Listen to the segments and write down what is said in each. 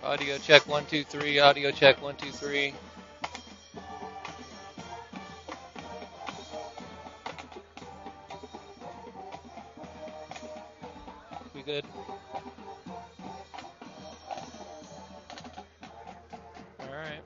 Audio check 1 2 3. Audio check 1 2 3. We good? All right.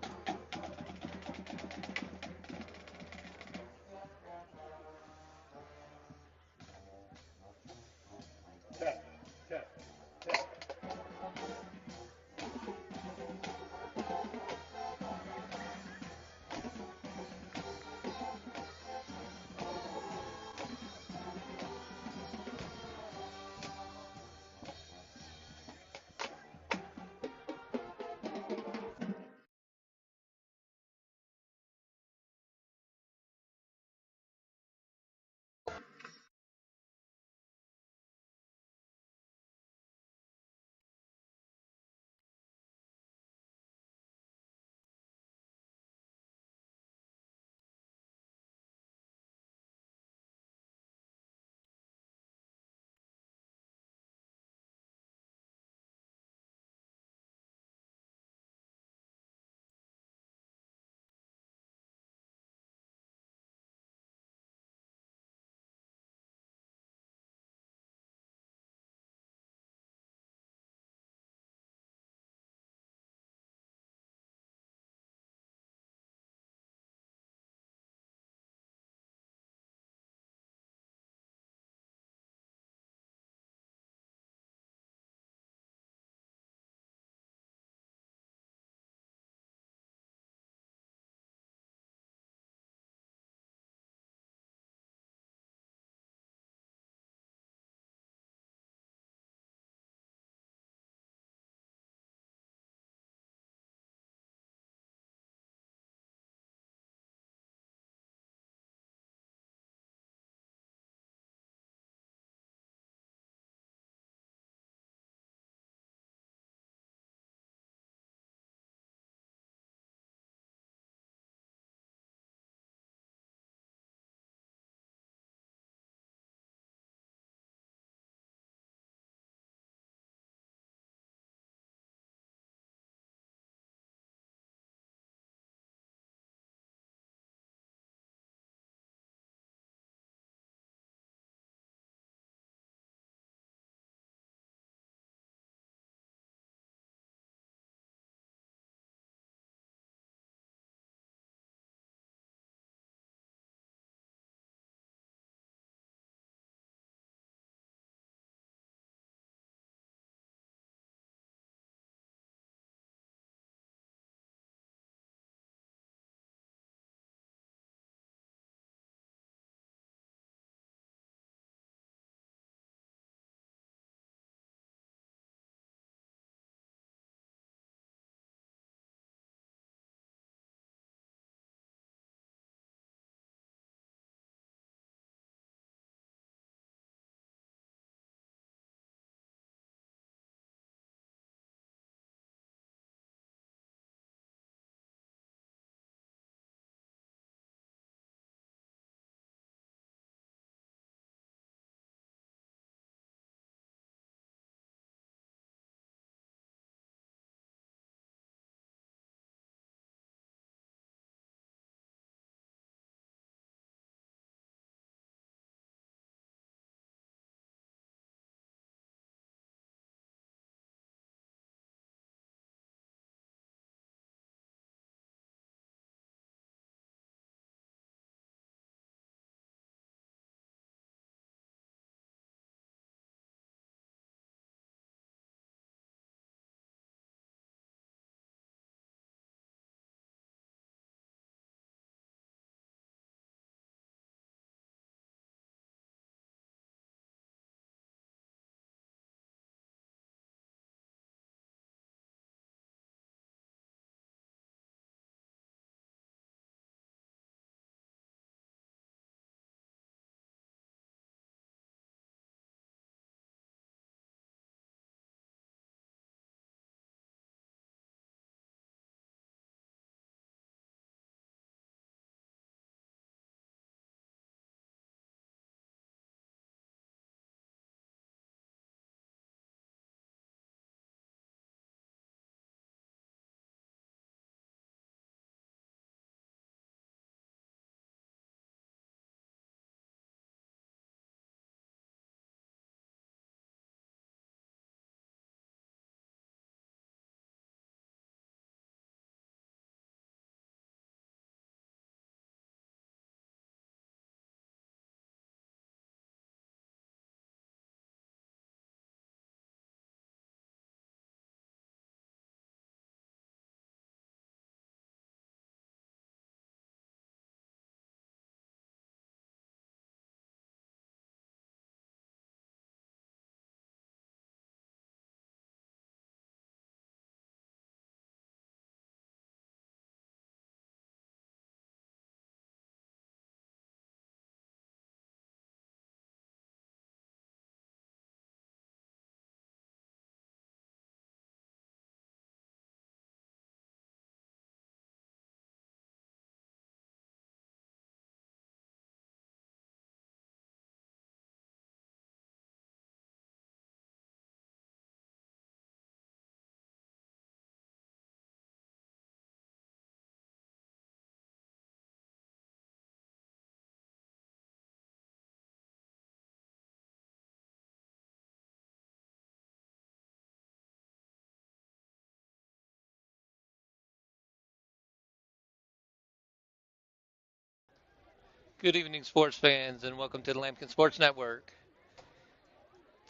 Good evening, sports fans, and welcome to the Lambkin Sports Network.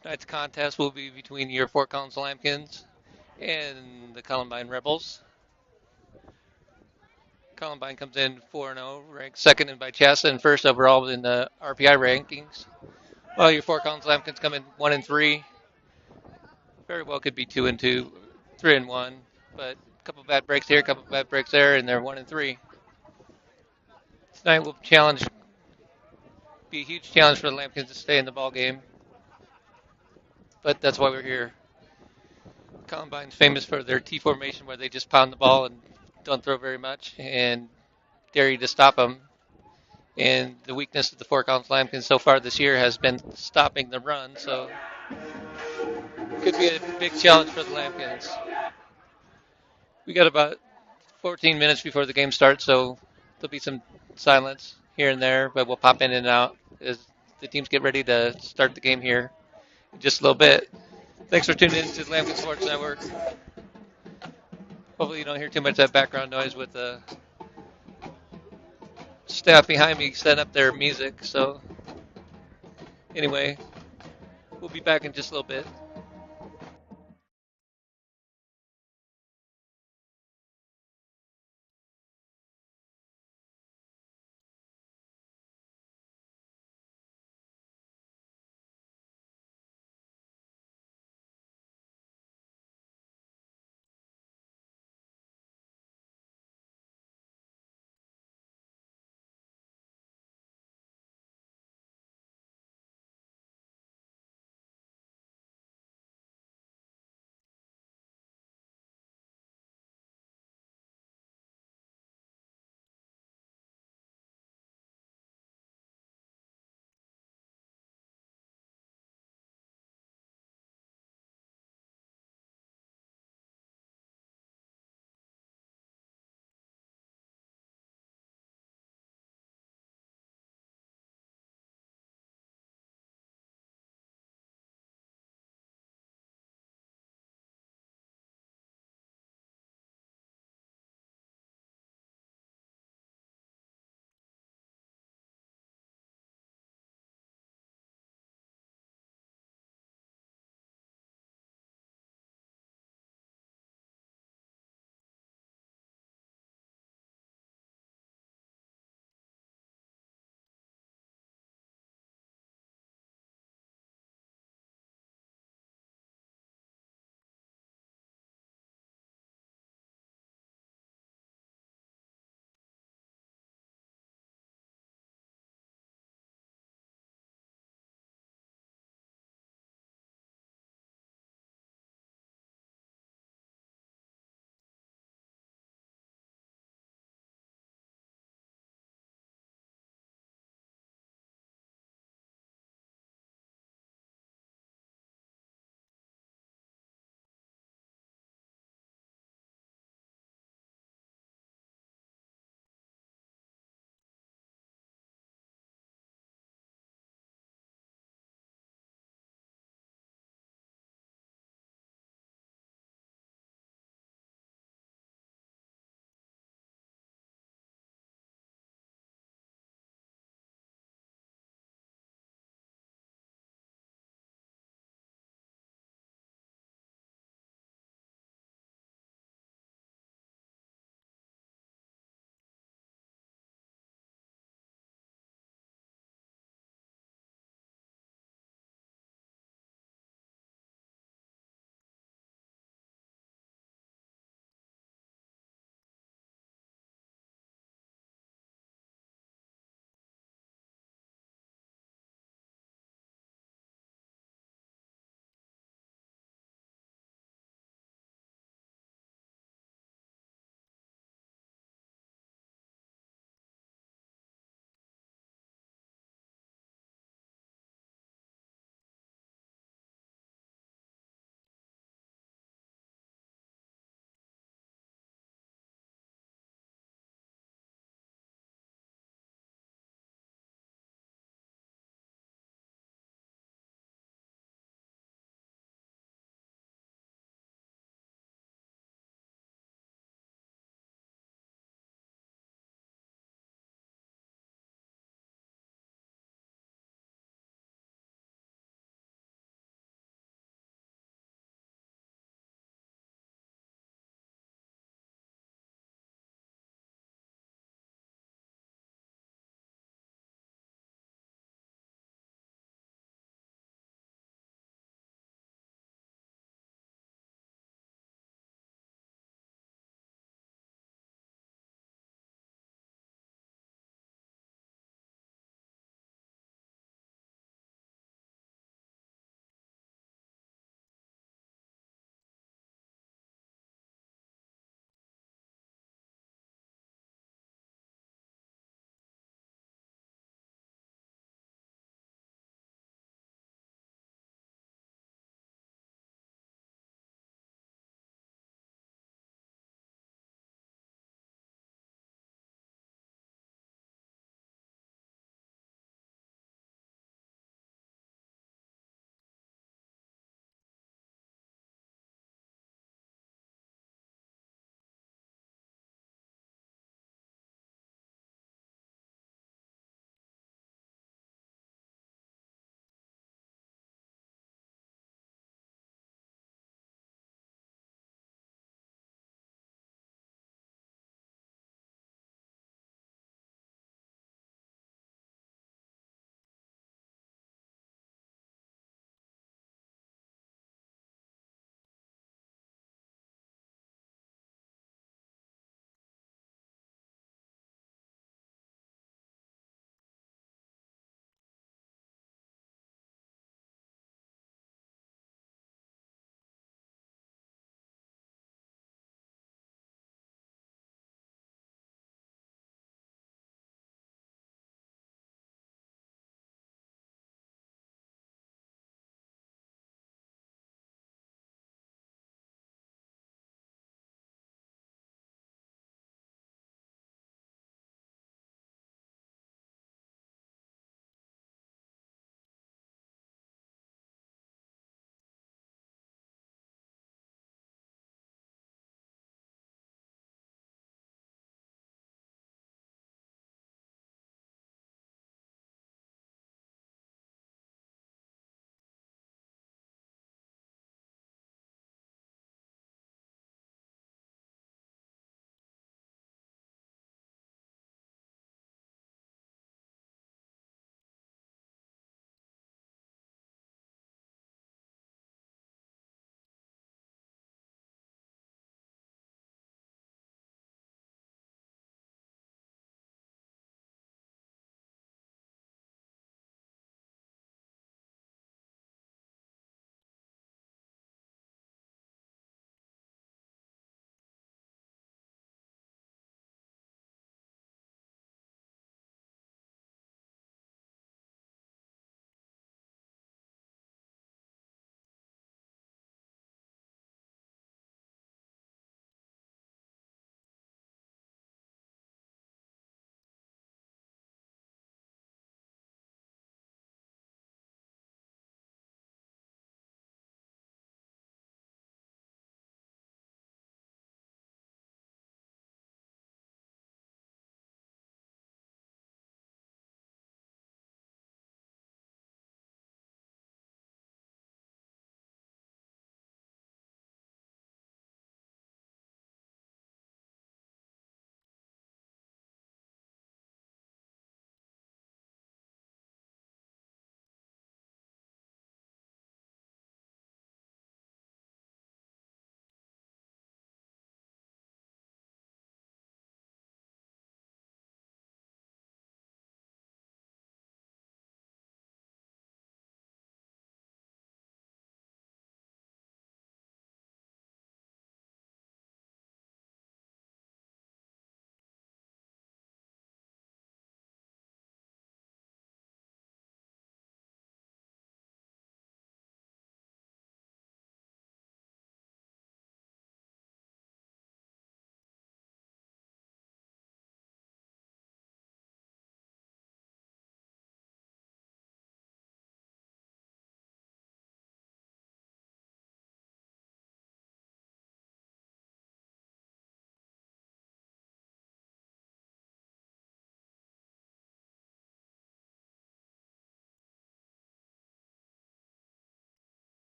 Tonight's contest will be between your Fort Collins Lambkins and the Columbine Rebels. Columbine comes in 4-0, ranked second in by Chasta and first overall in the RPI rankings. While your Fort Collins Lambkins come in 1-3. Very well could be 2-2, 3-1, but a couple bad breaks here, a couple bad breaks there, and they're 1-3. Tonight will be a huge challenge for the Lambkins to stay in the ball game, but that's why we're here. Columbine's famous for their T formation, where they just pound the ball and don't throw very much, and dare you to stop them. And the weakness of the Fort Collins Lambkins so far this year has been stopping the run, so it could be a big challenge for the Lambkins. We got about 14 minutes before the game starts, so there'll be some silence here and there, but we'll pop in and out as the teams get ready to start the game here in just a little bit. Thanks for tuning in to the Lambkin Sports Network. Hopefully you don't hear too much of that background noise with the staff behind me setting up their music. So anyway, we'll be back in just a little bit.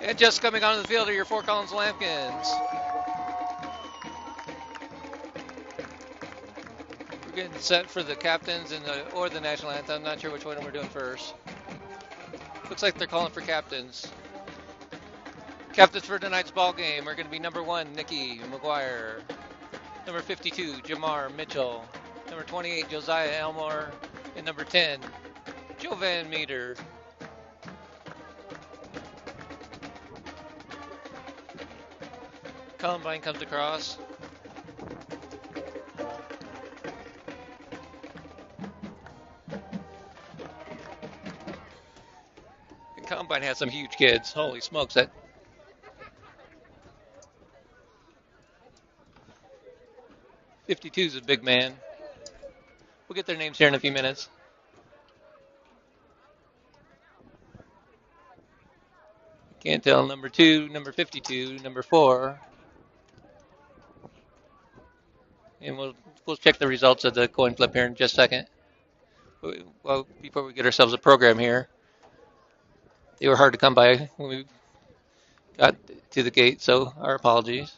And just coming onto the field are your Fort Collins Lambkins. We're getting set for the captains and or the national anthem. I'm not sure which one we're doing first. Looks like they're calling for captains. Captains for tonight's ball game are going to be number 1, Nikki McGuire. Number 52, Jamar Mitchell. Number 28, Josiah Elmore. And number 10, Joe Van Meter. Columbine comes across. And Columbine has some huge kids. Holy smokes, that 52 is a big man. We'll get their names here in a few minutes. Can't tell number 2, number 52, number 4. And we'll check the results of the coin flip here in just a second. Well, before we get ourselves a program here, they were hard to come by when we got to the gate, so our apologies.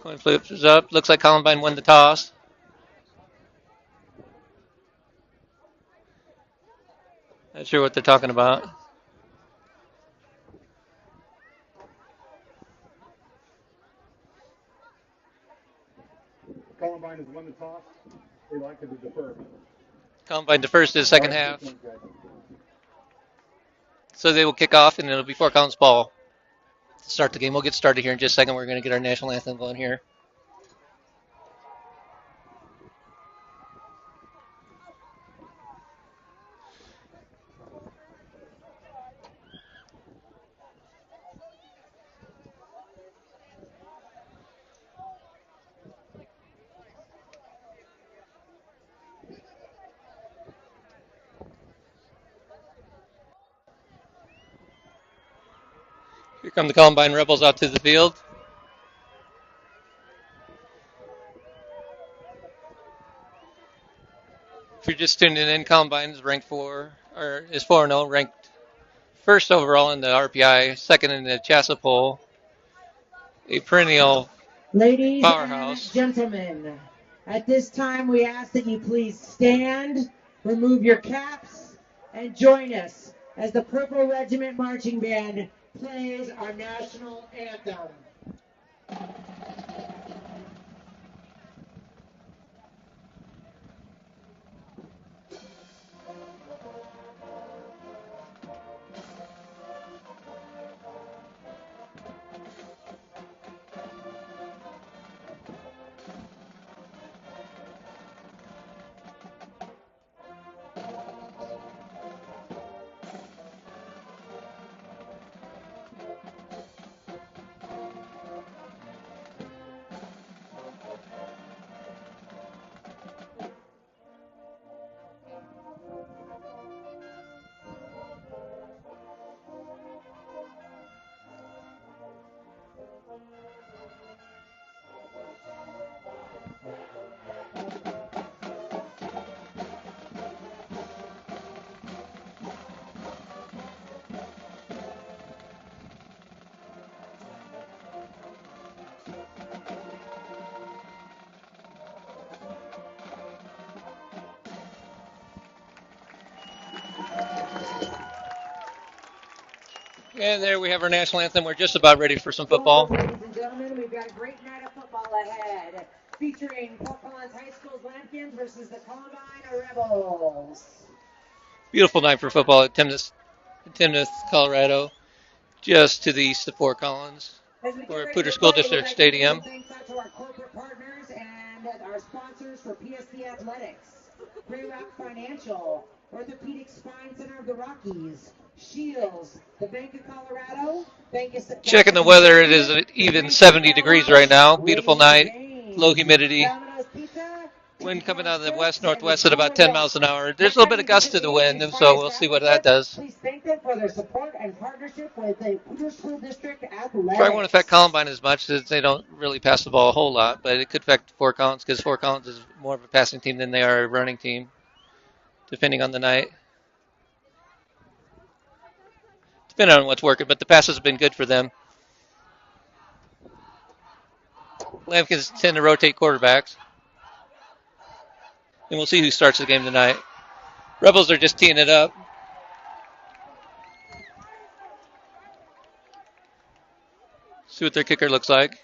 Coin flips is up. Looks like Columbine won the toss. Not sure what they're talking about. Columbine has won the toss. They like to defer. Columbine defers to the second half. So they will kick off, and it'll be Fort Collins ball to start the game. We'll get started here in just a second. We're going to get our national anthem going here. Here come the Columbine Rebels out to the field. If you're just tuning in, Columbine is ranked 4, or is 4-0, ranked first overall in the RPI, second in the CHSA poll. A perennial Ladies powerhouse. and gentlemen, at this time we ask that you please stand, remove your caps, and join us as the Purple Regiment Marching Band plays our national anthem. And there we have our national anthem. We're just about ready for some football. Ladies and gentlemen, we've got a great night of football ahead, featuring Fort Collins High School's Lambkins versus the Columbine Rebels. Beautiful night for football at Timnath, Colorado, just to the east of Fort Collins. We're at Poudre School District Stadium. Thanks out to our corporate partners and our sponsors for PSD Athletics, Grayrock Financial, Orthopedic Spine Center of the Rockies, Shields, the Bank of Colorado, Checking the weather, it is even 70 degrees right now. Beautiful night, low humidity. Wind coming out of the west-northwest at about 10 miles an hour. There's a little bit of gust to the wind, so we'll see what that does. Please thank them for their support and partnership with the Peter School District Athletics. Probably won't affect Columbine as much as they don't really pass the ball a whole lot, but it could affect Fort Collins because Fort Collins is more of a passing team than they are a running team, depending on the night. Depending on what's working, but the passes have been good for them. Lambkins tend to rotate quarterbacks. And we'll see who starts the game tonight. Rebels are just teeing it up. See what their kicker looks like.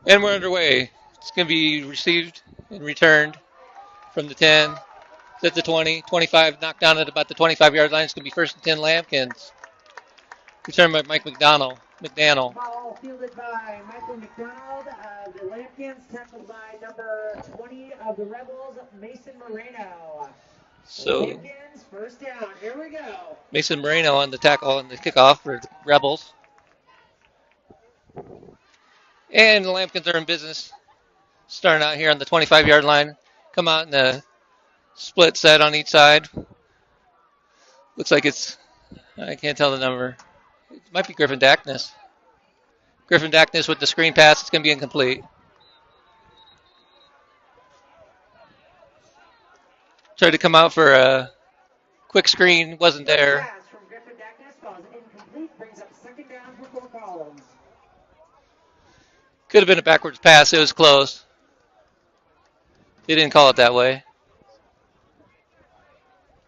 And we're underway. It's going to be received and returned from the 10. It's at the 20, 25, knocked down at about the 25-yard line. It's going to be first and 10 Lambkins. Returned by Mike McDaniel. Ball fielded by Michael McDonald of the Lambkins, tackled by number 20 of the Rebels, Mason Moreno. So Lambkins, first down. Here we go. Mason Moreno on the tackle on the kickoff for the Rebels. And the Lambkins are in business. Starting out here on the 25-yard line. Come out in a split set on each side. Looks like it's, I can't tell the number. It might be Griffin Dackness. Griffin Dackness with the screen pass. It's going to be incomplete. Tried to come out for a quick screen. Wasn't there. Pass from Griffin Dackness falls incomplete. Brings up second down for Fort Collins. Could have been a backwards pass. It was close. They didn't call it that way.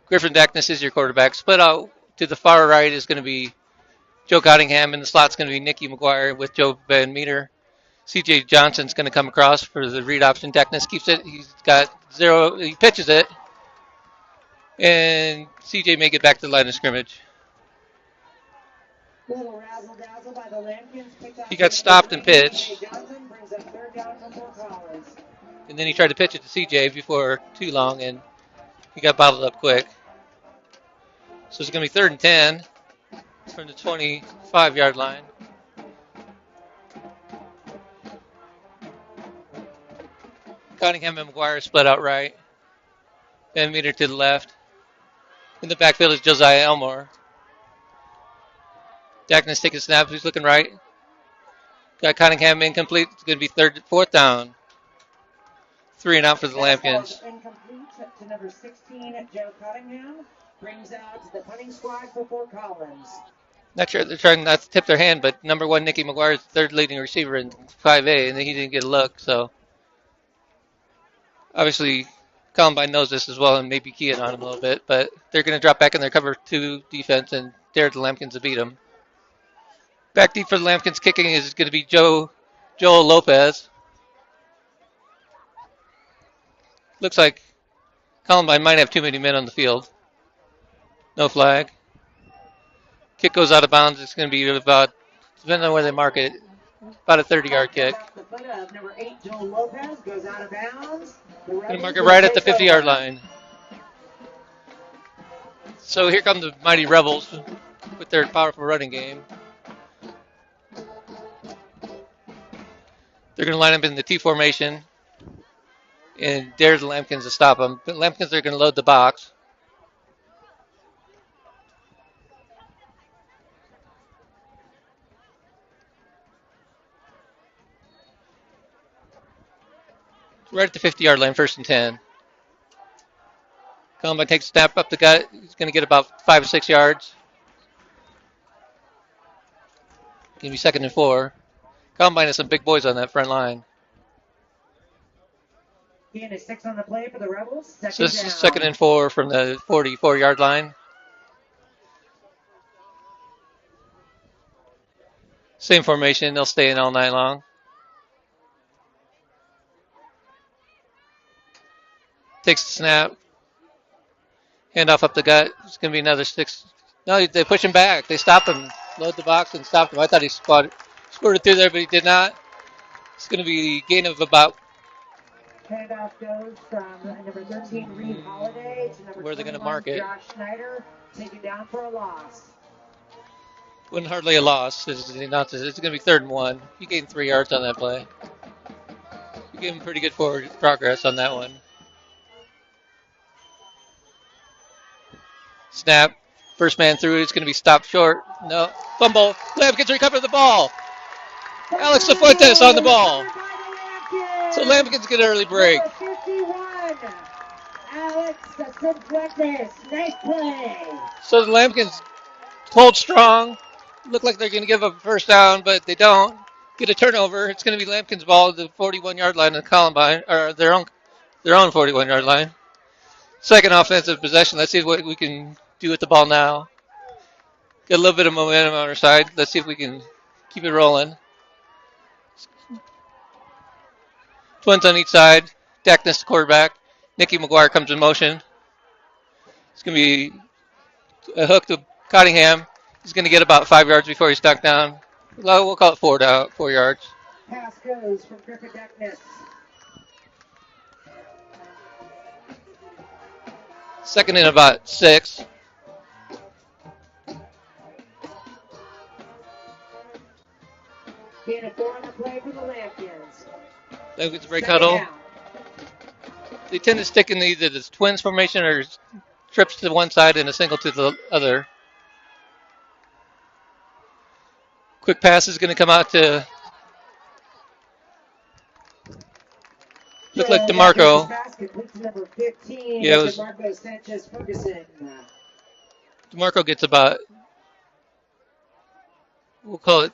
Griffin Dackness is your quarterback. Split out to the far right is going to be Joe Cottingham, and the slot's going to be Nicky McGuire with Joe Van Meter. CJ Johnson's going to come across for the read option. Dackness keeps it. He's got 0. He pitches it. And CJ may get back to the line of scrimmage. Little razzle-dazzle by the Lambkins. He got stopped and pitched. Johnson brings up third down for Fort Collins. And then he tried to pitch it to CJ before too long, and he got bottled up quick. So it's going to be third and 10 from the 25-yard line. Cottingham and McGuire split out right. Van Meter to the left. In the backfield is Josiah Elmore. Dackness taking a snap. He's looking right. Got Cottingham incomplete. It's going to be fourth down. 3 and out for the Lambkins. Incomplete to number 16, Joe Cottingham. Brings out the punting squad for Fort Collins. Not sure they're trying not to tip their hand, but number 1, Nicky McGuire, is the third leading receiver in 5A, and he didn't get a look. So obviously Columbine knows this as well and maybe keying on him a little bit, but they're going to drop back in their cover 2 defense and dare the Lambkins to beat them. Back deep for the Lambkins kicking is going to be Joel Lopez. Looks like Columbine might have too many men on the field. No flag. Kick goes out of bounds. It's going to be about, depending on where they mark it, about a 30-yard kick. The foot of number 8, Joel Lopez, goes out of bounds. Going to mark it right at the 50-yard line. So here come the mighty Rebels with their powerful running game. They're going to line up in the T formation and dare the Lambkins to stop them. The Lambkins are going to load the box. Right at the 50-yard line, first and 10. Columbine takes a snap up the gut. He's going to get about 5 or 6 yards. Going to be second and 4. Columbine has some big boys on that front line. Gain is 6 on the play for the Rebels. So this is second and 4 from the 44-yard line. Same formation. They'll stay in all night long. Takes the snap. Handoff up the gut. It's going to be another 6. No, they push him back. They stop him. Load the box and stop him. I thought he squirted through there, but he did not. It's going to be a gain of about. Handoff goes from number 13, Reed Holiday, to number Where are they 21, going to mark it? Josh Schneider, taken down for a loss. Wasn't hardly a loss. It's going to be 3rd and 1. He gained 3 yards on that play. He gave him pretty good forward progress on that one. Snap. First man through. It's going to be stopped short. No. Fumble. Lambkins recover the ball. Alex Cifuentes on the ball. So Lambkins get an early break. Number 51, Alex Cifuentes. Nice play. So the Lambkins hold strong. Look like they're going to give up a first down, but they don't. Get a turnover. It's going to be Lambkins' ball at the 41-yard line of Columbine, or their own 41-yard line. Second offensive possession. Let's see what we can do with the ball now. Got a little bit of momentum on our side. Let's see if we can keep it rolling. Twins on each side. Dackness, the quarterback. Nicky McGuire comes in motion. It's going to be a hook to Cottingham. He's going to get about 5 yards before he's knocked down. We'll call it 4 yards. Pass goes from Griffin Dackness. Second and about 6. Gain of 4 on the play for the Lambkins. Lambkins break huddle. They tend to stick in either this twins formation or trips to one side and a single to the other. Quick pass is going to come out to look like DeMarco. Number 15, yeah, it was DeMarco Sanchez Ferguson. DeMarco gets about, we'll call it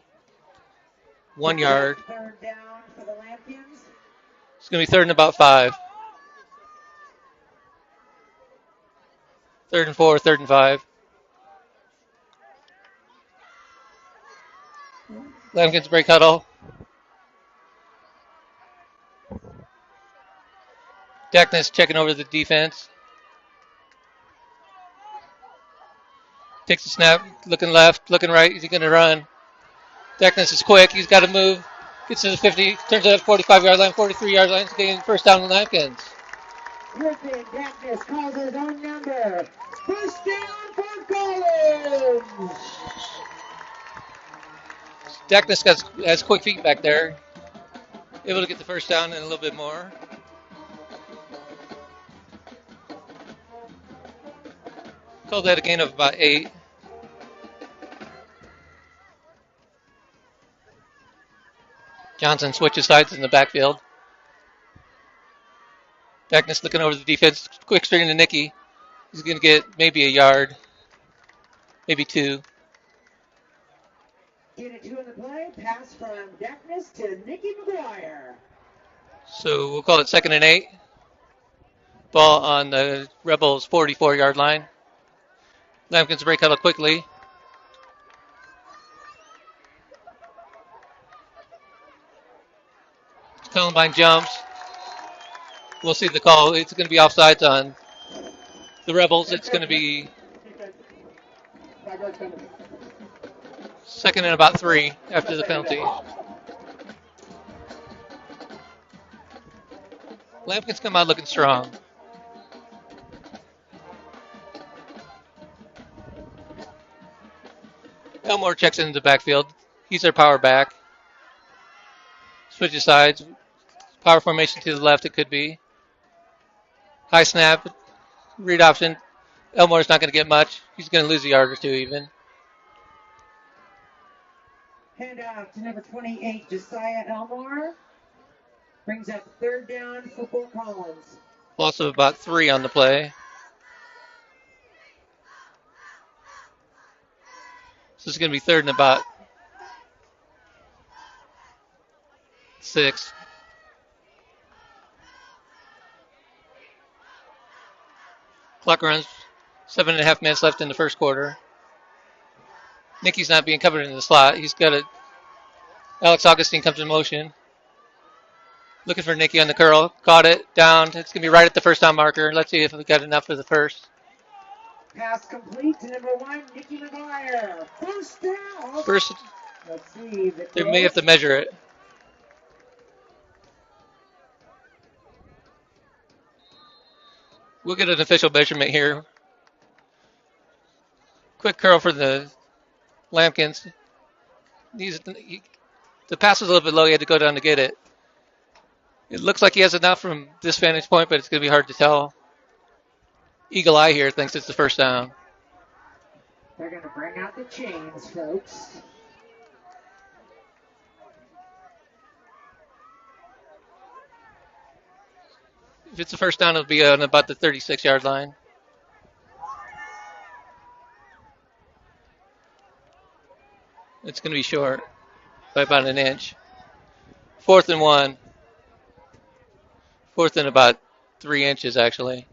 1 yard. Third down for the Lambkins. It's going to be 3rd and about 5. 3rd and 4, 3rd and 5. Lambkins break huddle. Dackness checking over the defense. Takes the snap, looking left, looking right. Is he going to run? Dackness is quick. He's got to move. Gets to the 50, turns to the 45-yard line, 43-yard line. He's getting first down on Lambkins. Griffin Dackness calls his own number. First down for Collins. Dackness has quick feet back there. Able to get the first down and a little bit more. Called that a gain of about 8. Johnson switches sides in the backfield. Dackness looking over the defense. Quick screen to Nicky. He's going to get maybe a yard, maybe 2. Get a 2 in the play. Pass from Dackness to Nicky McGuire. So we'll call it 2nd and 8. Ball on the Rebels' 44-yard line. Lambkins break huddle quickly. Columbine jumps. We'll see the call. It's going to be offsides on the Rebels. It's going to be 2nd and about 3 after the penalty. Lambkins come out looking strong. Elmore checks into the backfield. He's their power back. Switches sides. Power formation to the left, it could be. High snap. Read option. Elmore's not going to get much. He's going to lose a yard or 2 even. Hand off to number 28, Josiah Elmore. Brings up 3rd down for Fort Collins. Loss of about 3 on the play. So it's going to be 3rd and about 6. Clock runs. 7.5 minutes left in the first quarter. Nicky's not being covered in the slot. He's got a. Alex Augustine comes in motion. Looking for Nicky on the curl. Caught it. Down. It's going to be right at the first down marker. Let's see if we got enough for the first. Pass complete to number 1, Nicky McGuire. First down. First. Let's see. They may have to measure it. We'll get an official measurement here. Quick curl for the Lambkins. The pass was a little bit low. He had to go down to get it. It looks like he has enough from this vantage point, but it's going to be hard to tell. Eagle Eye here thinks it's the first down. They're going to bring out the chains, folks. If it's the first down, it'll be on about the 36-yard line. It's going to be short by about an inch. 4th and 1. 4th and about 3 inches, actually.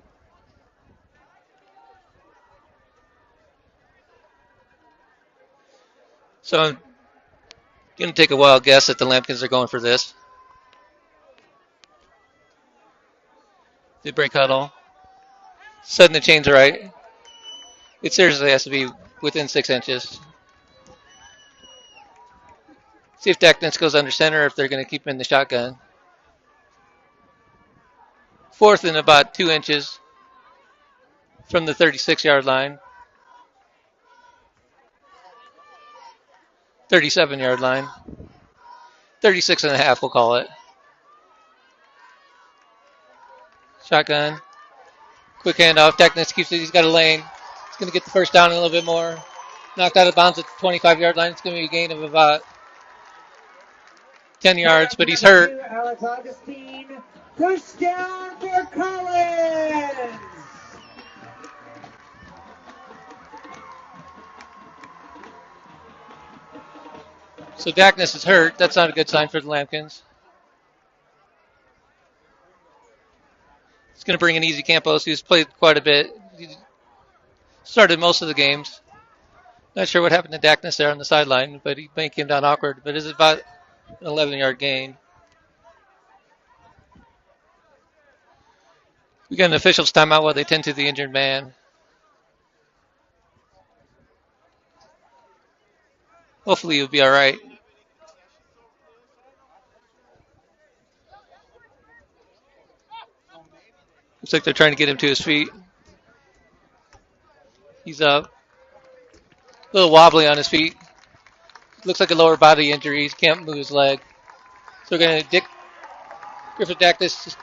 So I'm going to take a wild guess that the Lambkins are going for this. They break huddle. Setting the chains right. It seriously has to be within 6 inches. See if Dakness goes under center or if they're going to keep him in the shotgun. 4th and about 2 inches from the 36-yard line. 37-yard line. 36 and a half, we'll call it. Shotgun. Quick handoff. Dakness keeps it. He's got a lane. He's going to get the first down a little bit more. Knocked out of bounds at the 25-yard line. It's going to be a gain of about 10 yards, but he's hurt. Alex Augustine, push down for Collins. So Dakness is hurt. That's not a good sign for the Lambkins. It's going to bring in Easy Campos, who's played quite a bit. He started most of the games. Not sure what happened to Dakness there on the sideline, but he came down awkward. But it's about an 11-yard gain. We got an official's timeout while they tend to the injured man. Hopefully he'll be all right. Looks like they're trying to get him to his feet. He's up. A little wobbly on his feet. Looks like a lower body injury. He can't move his leg. So we're going to Griffin Dakness is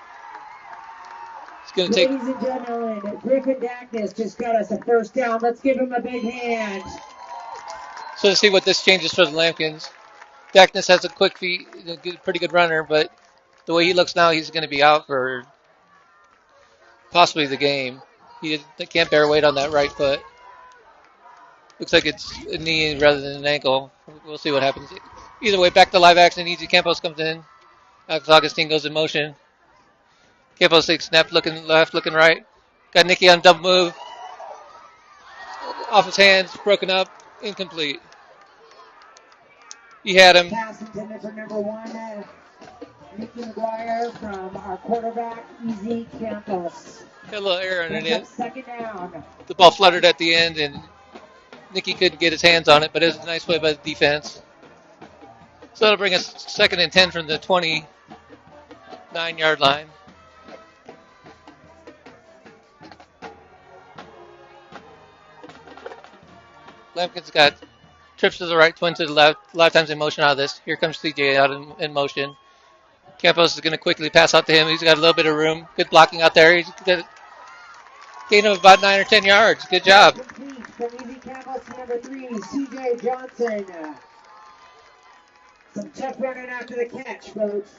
going to take. Ladies and gentlemen, Griffin Dakness just got us a first down. Let's give him a big hand. So to see what this changes for the Lambkins. Dakness has a quick feet, pretty good runner, but the way he looks now, he's going to be out for possibly the game. He can't bear weight on that right foot. Looks like it's a knee rather than an ankle. We'll see what happens. Either way, back to live action. Easy Campos comes in. Alex Augustine goes in motion. Campos takes snap, looking left, looking right. Got Nicky on double move. Off his hands, broken up, incomplete. He had him. Pass intended for number 1, Nicky McGuire from our quarterback, Easy Campos. Got a little error in it. Second down. The ball fluttered at the end, and Nicky couldn't get his hands on it, but it was a nice play by the defense. So that'll bring us 2nd and 10 from the 29-yard line. Lambkin's got trips to the right, twin to the left. A lot of times in motion out of this. Here comes CJ out in motion. Campos is going to quickly pass out to him. He's got a little bit of room. Good blocking out there. He's got a gain of about 9 or 10 yards. Good job. From Easy Campos to number 3, CJ Johnson. Some tough running after the catch, folks.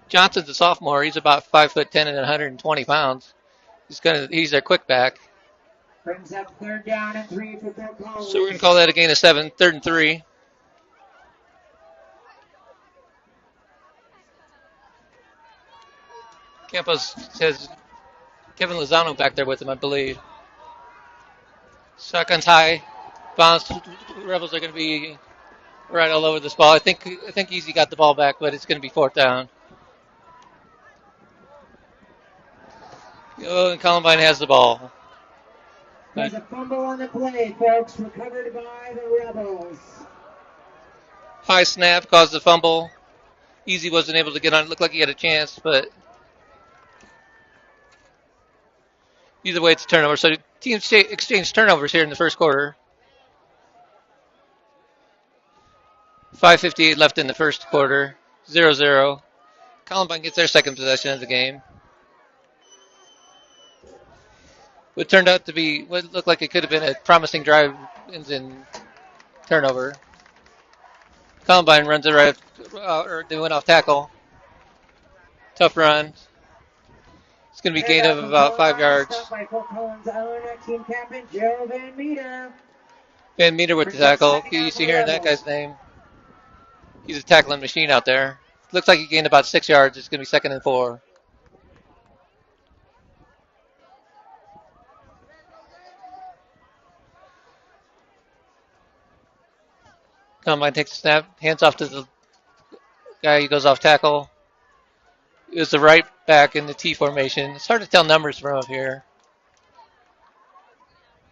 Johnson's a sophomore. He's about 5'10" and 120 pounds. He's their quick back. Brings up 3rd down and 3 for Bill Collins. So we're going to call that a gain of 7. 3rd and 3. Campos has Kevin Lozano back there with him, I believe. Shotgun's high. Bounce. Rebels are going to be right all over this ball. I think Easy got the ball back, but it's going to be 4th down. Oh, and Columbine has the ball. There's a fumble on the play, folks. Recovered by the Rebels. High snap caused the fumble. Easy wasn't able to get on. It looked like he had a chance, but either way, it's a turnover. So teams exchange turnovers here in the first quarter. 5:58 left in the first quarter. 0-0. Columbine gets their second possession of the game. What turned out to be what looked like it could have been a promising drive ends in turnover. Columbine runs it right, or they went off tackle. Tough run. It's going to be gain of about 5 yards. By Fort Collins' own team captain, Joe Van Meter. Van Meter with the tackle. You see hearing that guy's name. He's a tackling machine out there. Looks like he gained about 6 yards. It's going to be 2nd and 4. Columbine takes a snap, hands off to the guy. He goes off tackle. It was the right back in the T formation. It's hard to tell numbers from up here.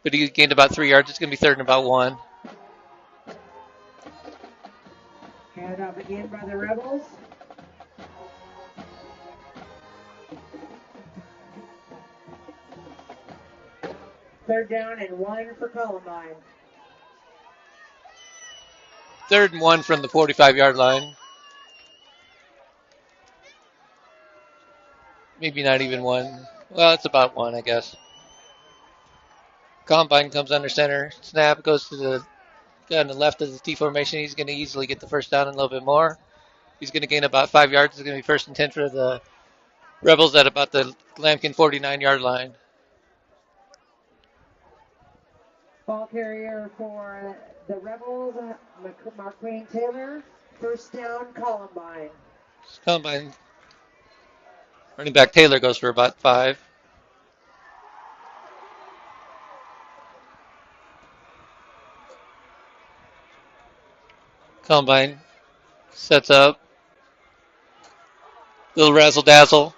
But he gained about 3 yards. It's going to be 3rd and about 1. Hand off again by the Rebels. Third down and 1 for Columbine. 3rd and 1 from the 45-yard line. Maybe not even 1. Well, it's about 1, I guess. Columbine comes under center. Snap goes to the guy on the left of the T formation. He's going to easily get the first down and a little bit more. He's going to gain about 5 yards. It's going to be 1st and 10 for the Rebels at about the Lambkin 49-yard line. Ball carrier for the Rebels, McQueen Taylor. First down, Columbine. Columbine. Running back Taylor goes for about 5. Columbine sets up. Little razzle dazzle.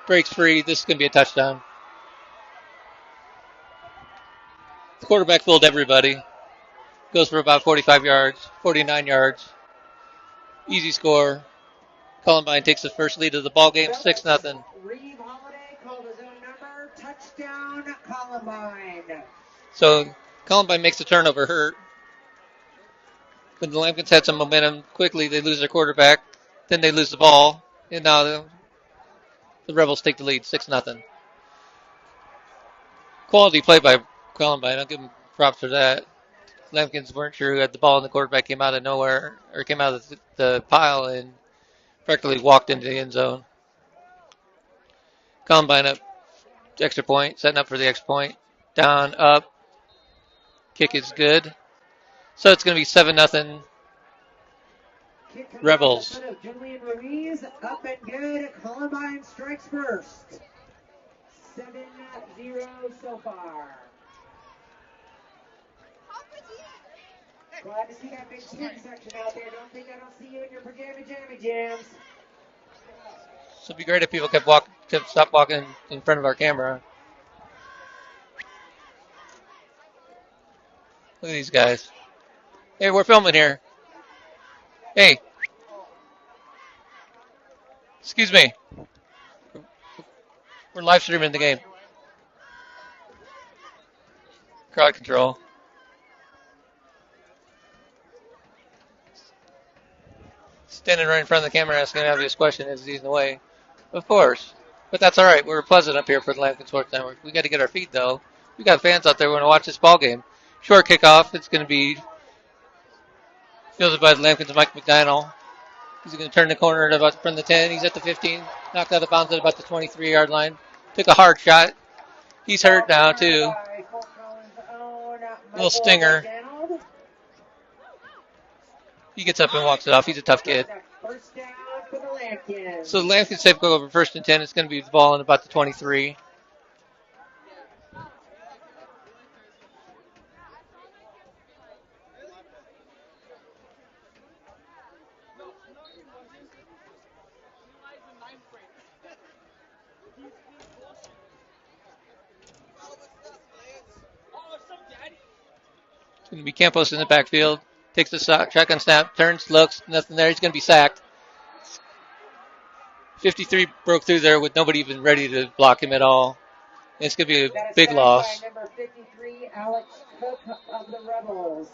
Breaks free. This is going to be a touchdown. The quarterback fooled everybody. Goes for about 45 yards, 49 yards. Easy score. Columbine takes the first lead of the ball game, 6-0. Reeve Holiday called his own number. Touchdown, Columbine. So Columbine makes a turnover hurt. But the Lambkins had some momentum. Quickly, they lose their quarterback. Then they lose the ball. And now the Rebels take the lead, 6-0. Quality play by Columbine. I'll give them props for that. Lambkins weren't sure who had the ball, and the quarterback came out of nowhere, or came out of the pile and practically walked into the end zone. Columbine up, extra point, setting up for the extra point. Down, up. Kick is good. So it's going to be 7-0 Rebels. Julian Ruiz, up and good. Columbine strikes first. 7-0 so far. Glad to see that big swim section out there. Don't think I don't see you in your pajama jammy jams. So it'd be great if people kept stop walking in front of our camera. Look at these guys. Hey, we're filming here. Hey. Excuse me. We're live streaming the game. Crowd control. Standing right in front of the camera asking an obvious question as he's in the way. Of course. But that's all right. We're pleasant up here for the Lambkin Sports Network. We got to get our feet, though. We got fans out there who want to watch this ball game. Short kickoff. It's going to be fielded by the Lambkins' Mike McDaniel. He's going to turn the corner at about from the 10. He's at the 15. Knocked out of bounds at about the 23-yard line. Took a hard shot. He's hurt now, too. Little stinger. He gets up and walks it off. He's a tough kid. First down for the Lambkins. So the Lambkins safe go over 1st and 10. It's going to be the ball in about the 23. It's going to be Campos in the backfield. Takes the shotgun snap, turns, looks, nothing there. He's going to be sacked. 53 broke through there with nobody even ready to block him at all. It's going to be a Got a big sack loss. by number 53, Alex Cook of the Rebels.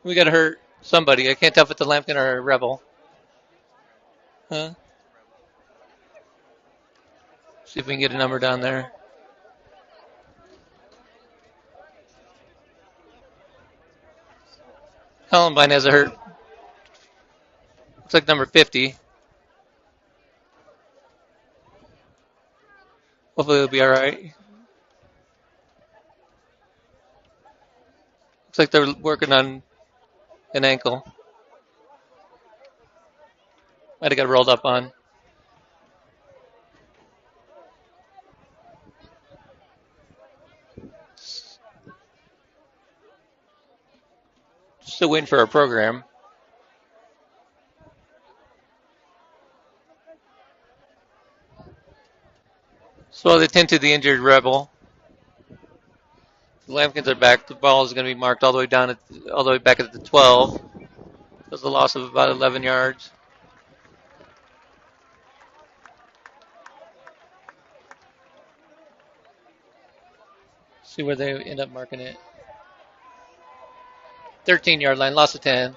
We got to hurt somebody. I can't tell if it's a Lambkin or a Rebel. Huh? See if we can get a number down there. Columbine has a hurt. Looks like number 50. Hopefully it'll be all right. Looks like they're working on an ankle. Might have got rolled up on. Still waiting for our program. So they tend to the injured Rebel. The Lambkins are back. The ball is going to be marked all the way down, all the way back at the 12. There's a loss of about 11 yards. See where they end up marking it. 13-yard line, loss of 10.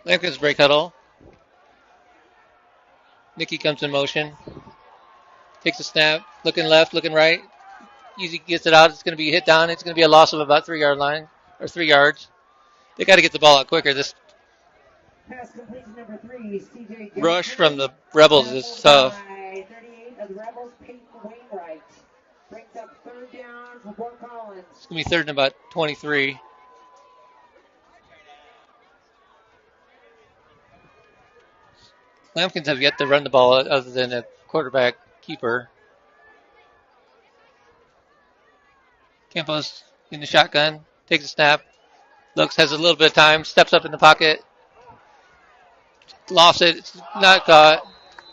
Lambkins break huddle. Nicky comes in motion. Takes a snap. Looking left, looking right. Easy gets it out. It's going to be hit down. It's going to be a loss of about 3-yard line or 3 yards. They got to get the ball out quicker. This Pass completion number 3, CJ rush from the Rebels is tough. 38 of the Rebels, Peyton Wainwright. Brings up third down for Fort Collins. It's going to be third and about 23. Lambkins have yet to run the ball other than a quarterback keeper. Campos in the shotgun, takes a snap, looks, has a little bit of time, steps up in the pocket, lost it, it's not caught,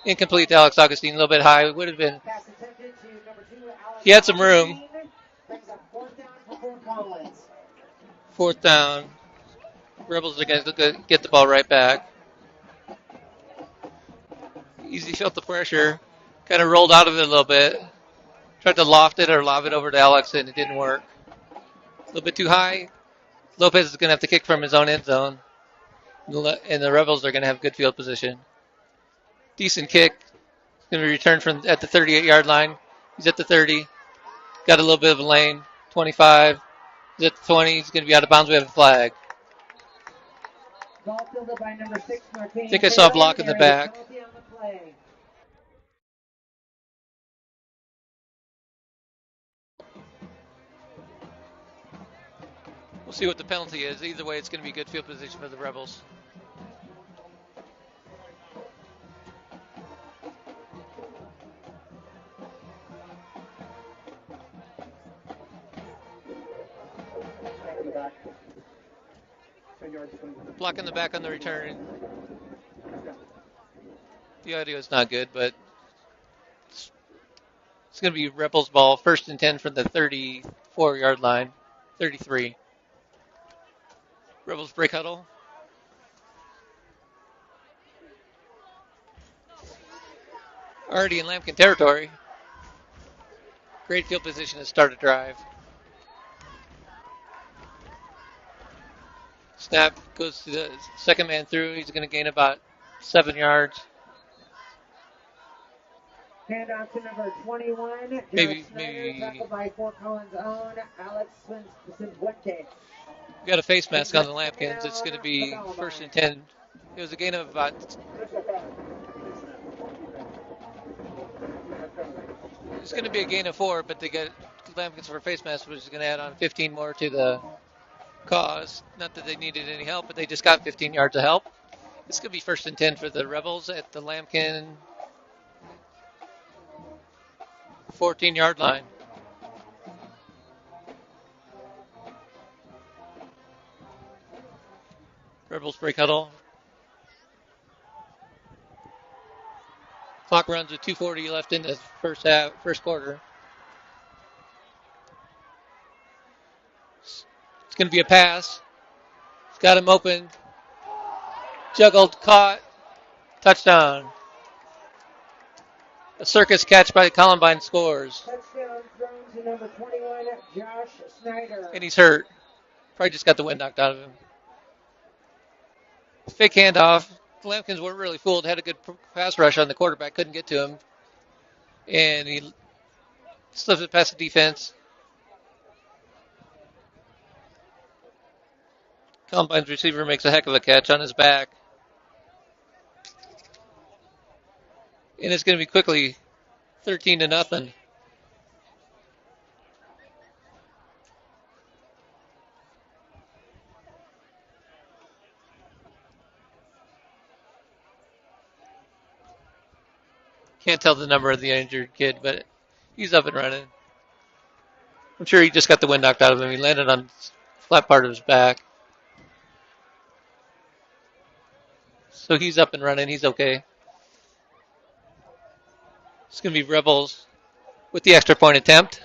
incomplete to Alex Augustine, a little bit high, would have been, Pass attempted to number 2, Alex he had some room. Brings up fourth down for Fort Collins. Fourth down, Rebels are going to get the ball right back. Easy felt the pressure, kind of rolled out of it a little bit, tried to loft it or lob it over to Alex and it didn't work. A little bit too high. Lopez is going to have to kick from his own end zone. And the Rebels are going to have good field position. Decent kick. It's going to be returned from at the 38-yard line. He's at the 30. Got a little bit of a lane. 25. He's at the 20. He's going to be out of bounds. We have a flag. Ball fielded by number 6, Marquez. I think I saw a block in the back. Penalty on the play. We'll see what the penalty is. Either way, it's going to be good field position for the Rebels. Block in the back on the return. The audio is not good, but it's going to be Rebels ball. First and 10 from the 34-yard line. 33. Rebels break huddle. Already in Lambkin territory. Great field position to start a drive. Snap goes to the second man through. He's going to gain about 7 yards. Hand off to number 21. Maybe. Tackled by Fort Collins' own Alex Cifuentes. We got a face mask on the Lambkins. It's going to be first and 10. It was a gain of about. It's going to be a gain of 4, but they get Lambkins for a face mask, which is going to add on 15 more to the cause. Not that they needed any help, but they just got 15 yards of help. It's going to be first and 10 for the Rebels at the Lambkin 14-yard line. Rebels break huddle. Clock runs with 2:40 left in the first quarter. going to be a pass. He's got him open. Juggled, caught, touchdown. A circus catch by Columbine scores. Touchdown thrown to number 21, Josh Snyder. And he's hurt. Probably just got the wind knocked out of him. Fake handoff. The Lambkins weren't really fooled. Had a good pass rush on the quarterback. Couldn't get to him. And he slipped it past the defense. Columbine's receiver makes a heck of a catch on his back. And it's going to be quickly 13-0. Can't tell the number of the injured kid, but he's up and running. I'm sure he just got the wind knocked out of him. He landed on the flat part of his back. So he's up and running. He's okay. It's going to be Rebels with the extra point attempt.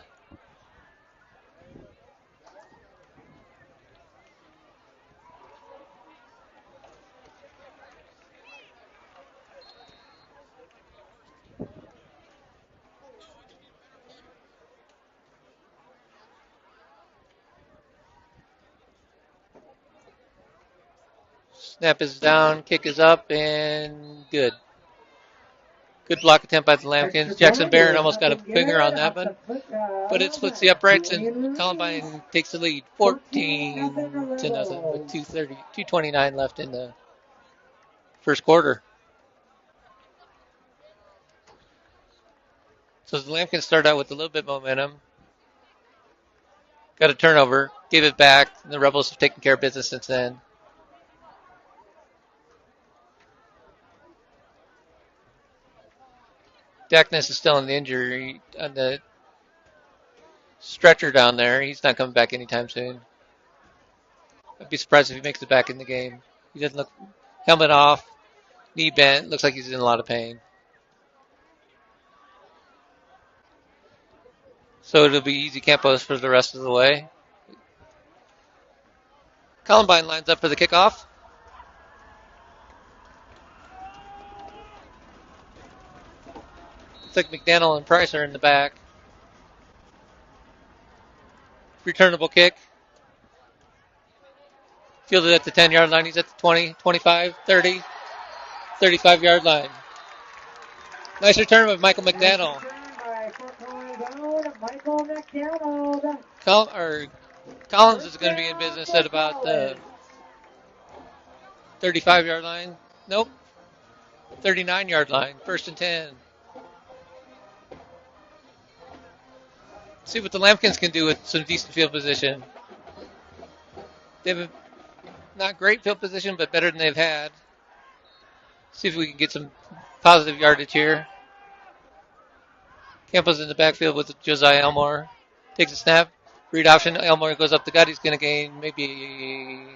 Snap is down, kick is up, and good. Good block attempt by the Lambkins. Jackson Barron almost got a finger on that one, but it splits the uprights, and Columbine takes the lead, 14-0, with 2:29 left in the first quarter. So the Lambkins started out with a little bit of momentum. Got a turnover, gave it back, and the Rebels have taken care of business since then. Dackness is still in the injury on the stretcher down there. He's not coming back anytime soon. I'd be surprised if he makes it back in the game. He doesn't look, helmet off, knee bent, looks like he's in a lot of pain. So it'll be easy Campos for the rest of the way. Columbine lines up for the kickoff. Looks like McDaniel and Price are in the back. Returnable kick. Fielded at the 10-yard line. He's at the 20, 25, 30, 35-yard line. Nice return by Michael McDaniel. Collins is going to be in business at about the 35-yard line. Nope. 39-yard line. 1st and 10. See what the Lambkins can do with some decent field position. They have a not great field position, but better than they've had. See if we can get some positive yardage here. Campos in the backfield with Josiah Elmore. Takes a snap. Read option. Elmore goes up the gut. He's going to gain maybe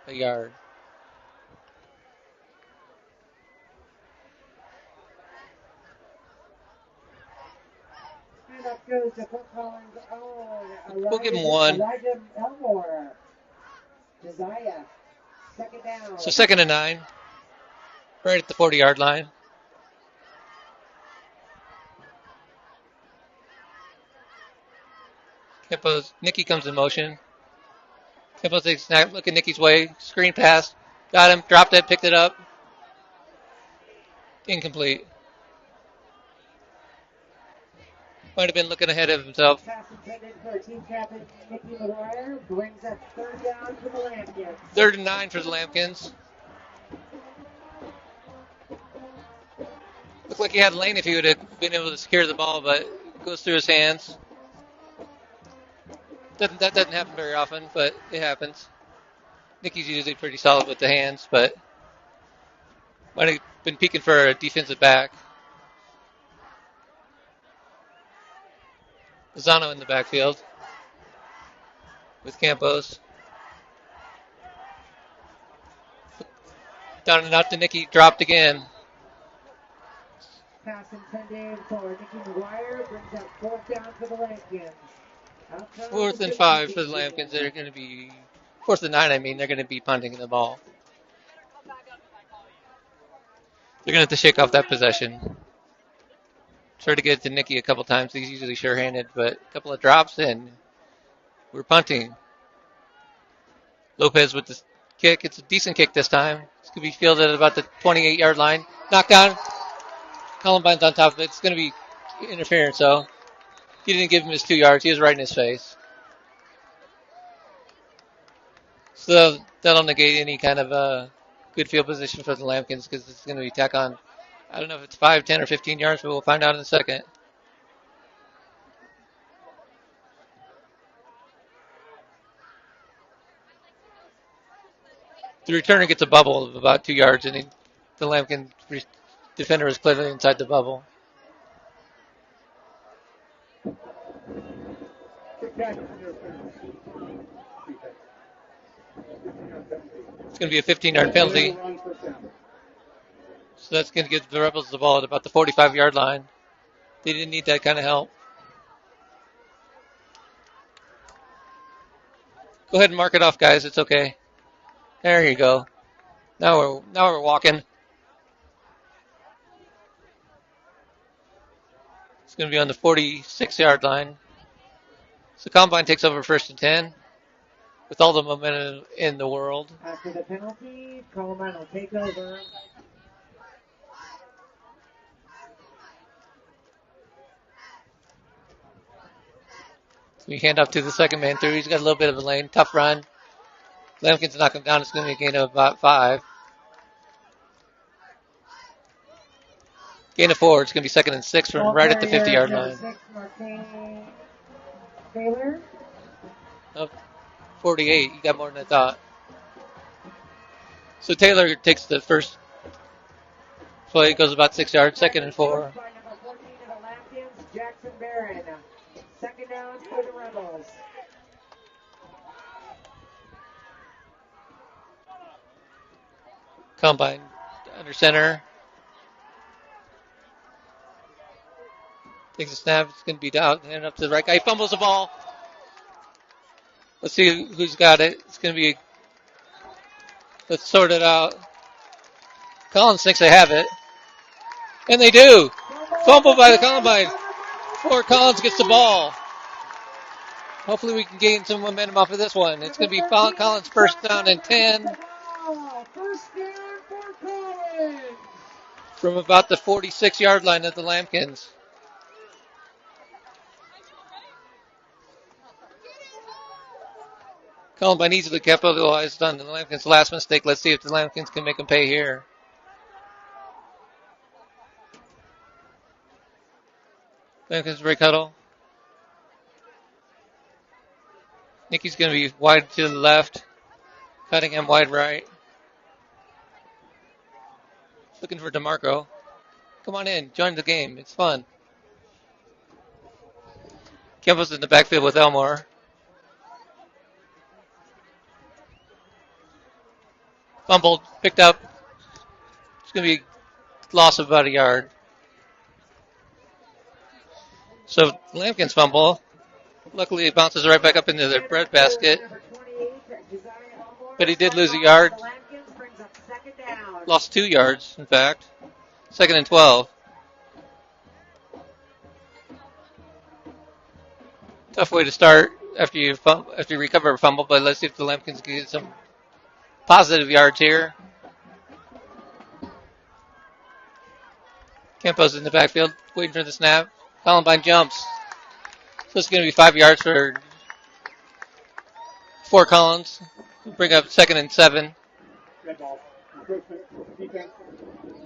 a yard. We'll give him one. So 2nd and 9. Right at the 40-yard line. Campos, Nicky comes in motion. Campos takes a snap, look at Nicky's way. Screen pass. Got him, dropped it, picked it up. Incomplete. Might have been looking ahead of himself. Pass intended for team captain Nicky McGuire brings up 3rd down for the Lambkins. 3rd and 9 for the Lambkins. Looked like he had lane if he would have been able to secure the ball, but it goes through his hands. That doesn't happen very often, but it happens. Nicky's usually pretty solid with the hands, but might have been peeking for a defensive back. Lozano in the backfield with Campos. Down and out to Nicky, dropped again. Pass intended for Nicky McGuire brings up 4th down for the Lambkins. 4th and 5 for the Lambkins. They're going to be 4th and 9, I mean, they're going to be punting the ball. They're going to have to shake off that possession. Try to get it to Nicky a couple times. He's usually sure-handed, but a couple of drops, and we're punting. Lopez with the kick. It's a decent kick this time. It's going to be fielded at about the 28-yard line. Knocked down. Columbine's on top of it. It's going to be interference, though. He didn't give him his 2 yards. He was right in his face. So that'll negate any kind of good field position for the Lambkins because it's going to be tack on. I don't know if it's 5, 10, or 15 yards, but we'll find out in a second. The returner gets a bubble of about 2 yards, and the Lambkin defender is clearly inside the bubble. It's going to be a 15-yard penalty. So that's going to give the Rebels the ball at about the 45-yard line. They didn't need that kind of help. Go ahead and mark it off, guys. It's okay. There you go. Now we're walking. It's going to be on the 46-yard line. So Columbine takes over 1st and 10 with all the momentum in the world. After the penalty, Columbine will take over. So we hand off to the second man through. He's got a little bit of a lane. Tough run. Lambkins knock him down. It's going to be a gain of about 5. Gain of 4. It's going to be 2nd and 6 from right at the 50-yard line. Taylor. Oh, 48. You got more than I thought. So Taylor takes the first play. Goes about 6 yards. 2nd and 4. By number 14 of the Lambkins, Jackson Barron. 2nd down for the Rebels. Combine under center. Takes a snap. It's going to be down. Hand up to the right guy. He fumbles the ball. Let's see who's got it. It's going to be. Let's sort it out. Collins thinks they have it. And they do. Fumble by the Columbine. Before Collins gets the ball. Hopefully we can gain some momentum off of this one. It's going to be Collins 1st down and 10. First down for Collins. From about the 46-yard line of the Lambkins. Columbine easily capitalized on the Lambkins' last mistake. Let's see if the Lambkins can make them pay here. Lambkins break huddle. Nicky's going to be wide to the left. Cunningham wide right. Looking for DeMarco. Come on in. Join the game. It's fun. Campbell's in the backfield with Elmore. Fumbled. Picked up. It's going to be a loss of about a yard. So Lambkins fumble. Luckily, it bounces right back up into their breadbasket. But he did lose a yard. Lost 2 yards, in fact. 2nd and 12. Tough way to start after you recover a fumble, but let's see if the Lambkins can get some positive yards here. Campo's in the backfield, waiting for the snap. Columbine jumps. So it's going to be 5 yards for Collins. Bring up 2nd and 7. Red ball. Defense.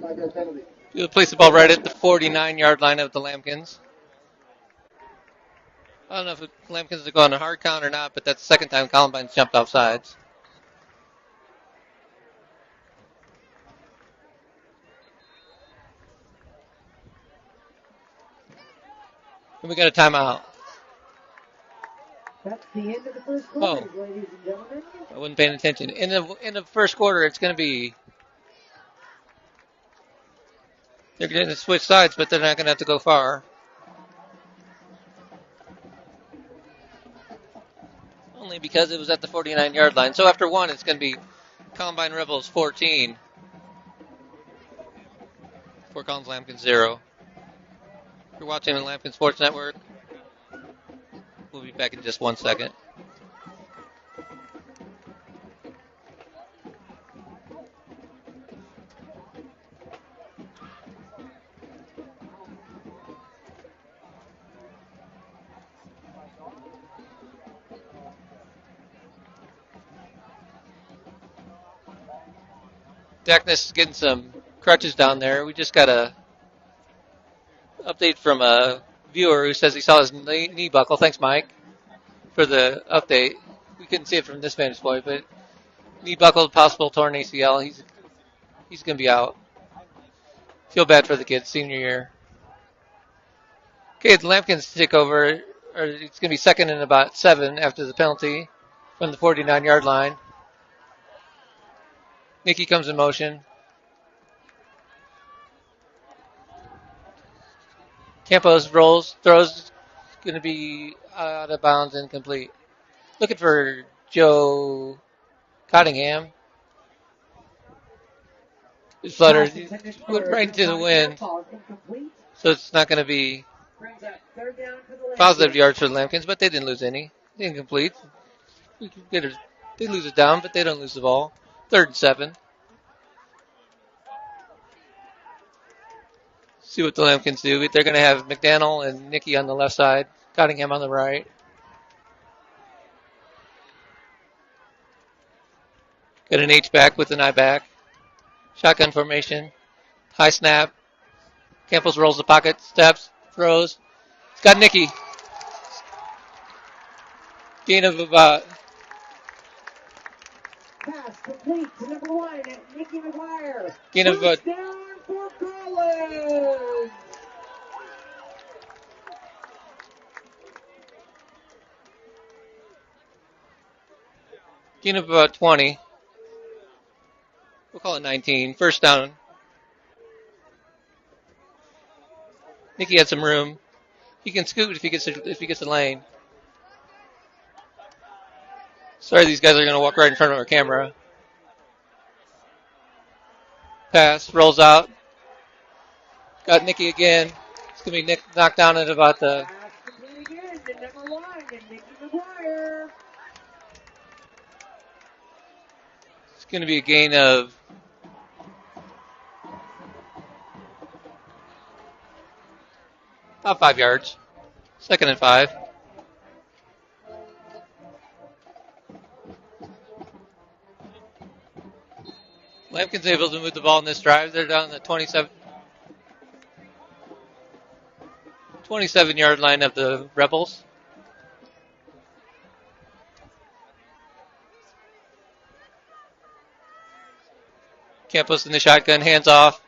5-yard penalty. He'll place the ball right at the 49-yard line of the Lambkins. I don't know if the Lambkins are going a hard count or not, but that's the second time Columbine's jumped off sides. And we got a timeout. That's the end of the first quarter, ladies and gentlemen. I wasn't paying attention. In the first quarter, it's going to be. They're going to switch sides, but they're not going to have to go far. only because it was at the 49-yard line. So after one, it's going to be Columbine Rebels 14. Fort Collins Lambkins 0. You're watching the Lambkin Sports Network. We'll be back in just 1 second. Dackness is getting some crutches down there. We just got a update from a viewer who says he saw his knee buckle. Thanks, Mike, for the update. We couldn't see it from this vantage point, but knee buckled, possible torn ACL. He's going to be out. Feel bad for the kid, senior year. Okay, the Lambkins take over. Or it's going to be second and about 7 after the penalty from the 49-yard line. Nicky comes in motion. Campos rolls, throws, going to be out of bounds, incomplete. Looking for Joe Cottingham. His flutter went right into the wind, so it's not going to be positive yards for the Lambkins, but they didn't lose any. Incomplete. They lose it down, but they don't lose the ball. 3rd and 7. See what the Lambkins do. They're going to have McDaniel and Nicky on the left side, Cottingham on the right. Got an H-back with an I-back. Shotgun formation. High snap. Campos rolls the pocket, steps, throws. It's got Nicky. Gain of about... Pass complete to number 1, Nicky McGuire. Gain of about... Down for Collins. Gain of about 20. We'll call it 19. First down. Nicky had some room. He can scoot if he gets a lane. Sorry, these guys are going to walk right in front of our camera. Pass, rolls out. Got Nicky again. It's going to be knocked down at about the... Again, the number 1, Nicky McGuire. It's going to be a gain of... about 5 yards. 2nd and 5. Lambkin's able to move the ball in this drive. They're down the 27-yard line of the Rebels. Campos in the shotgun, hands off.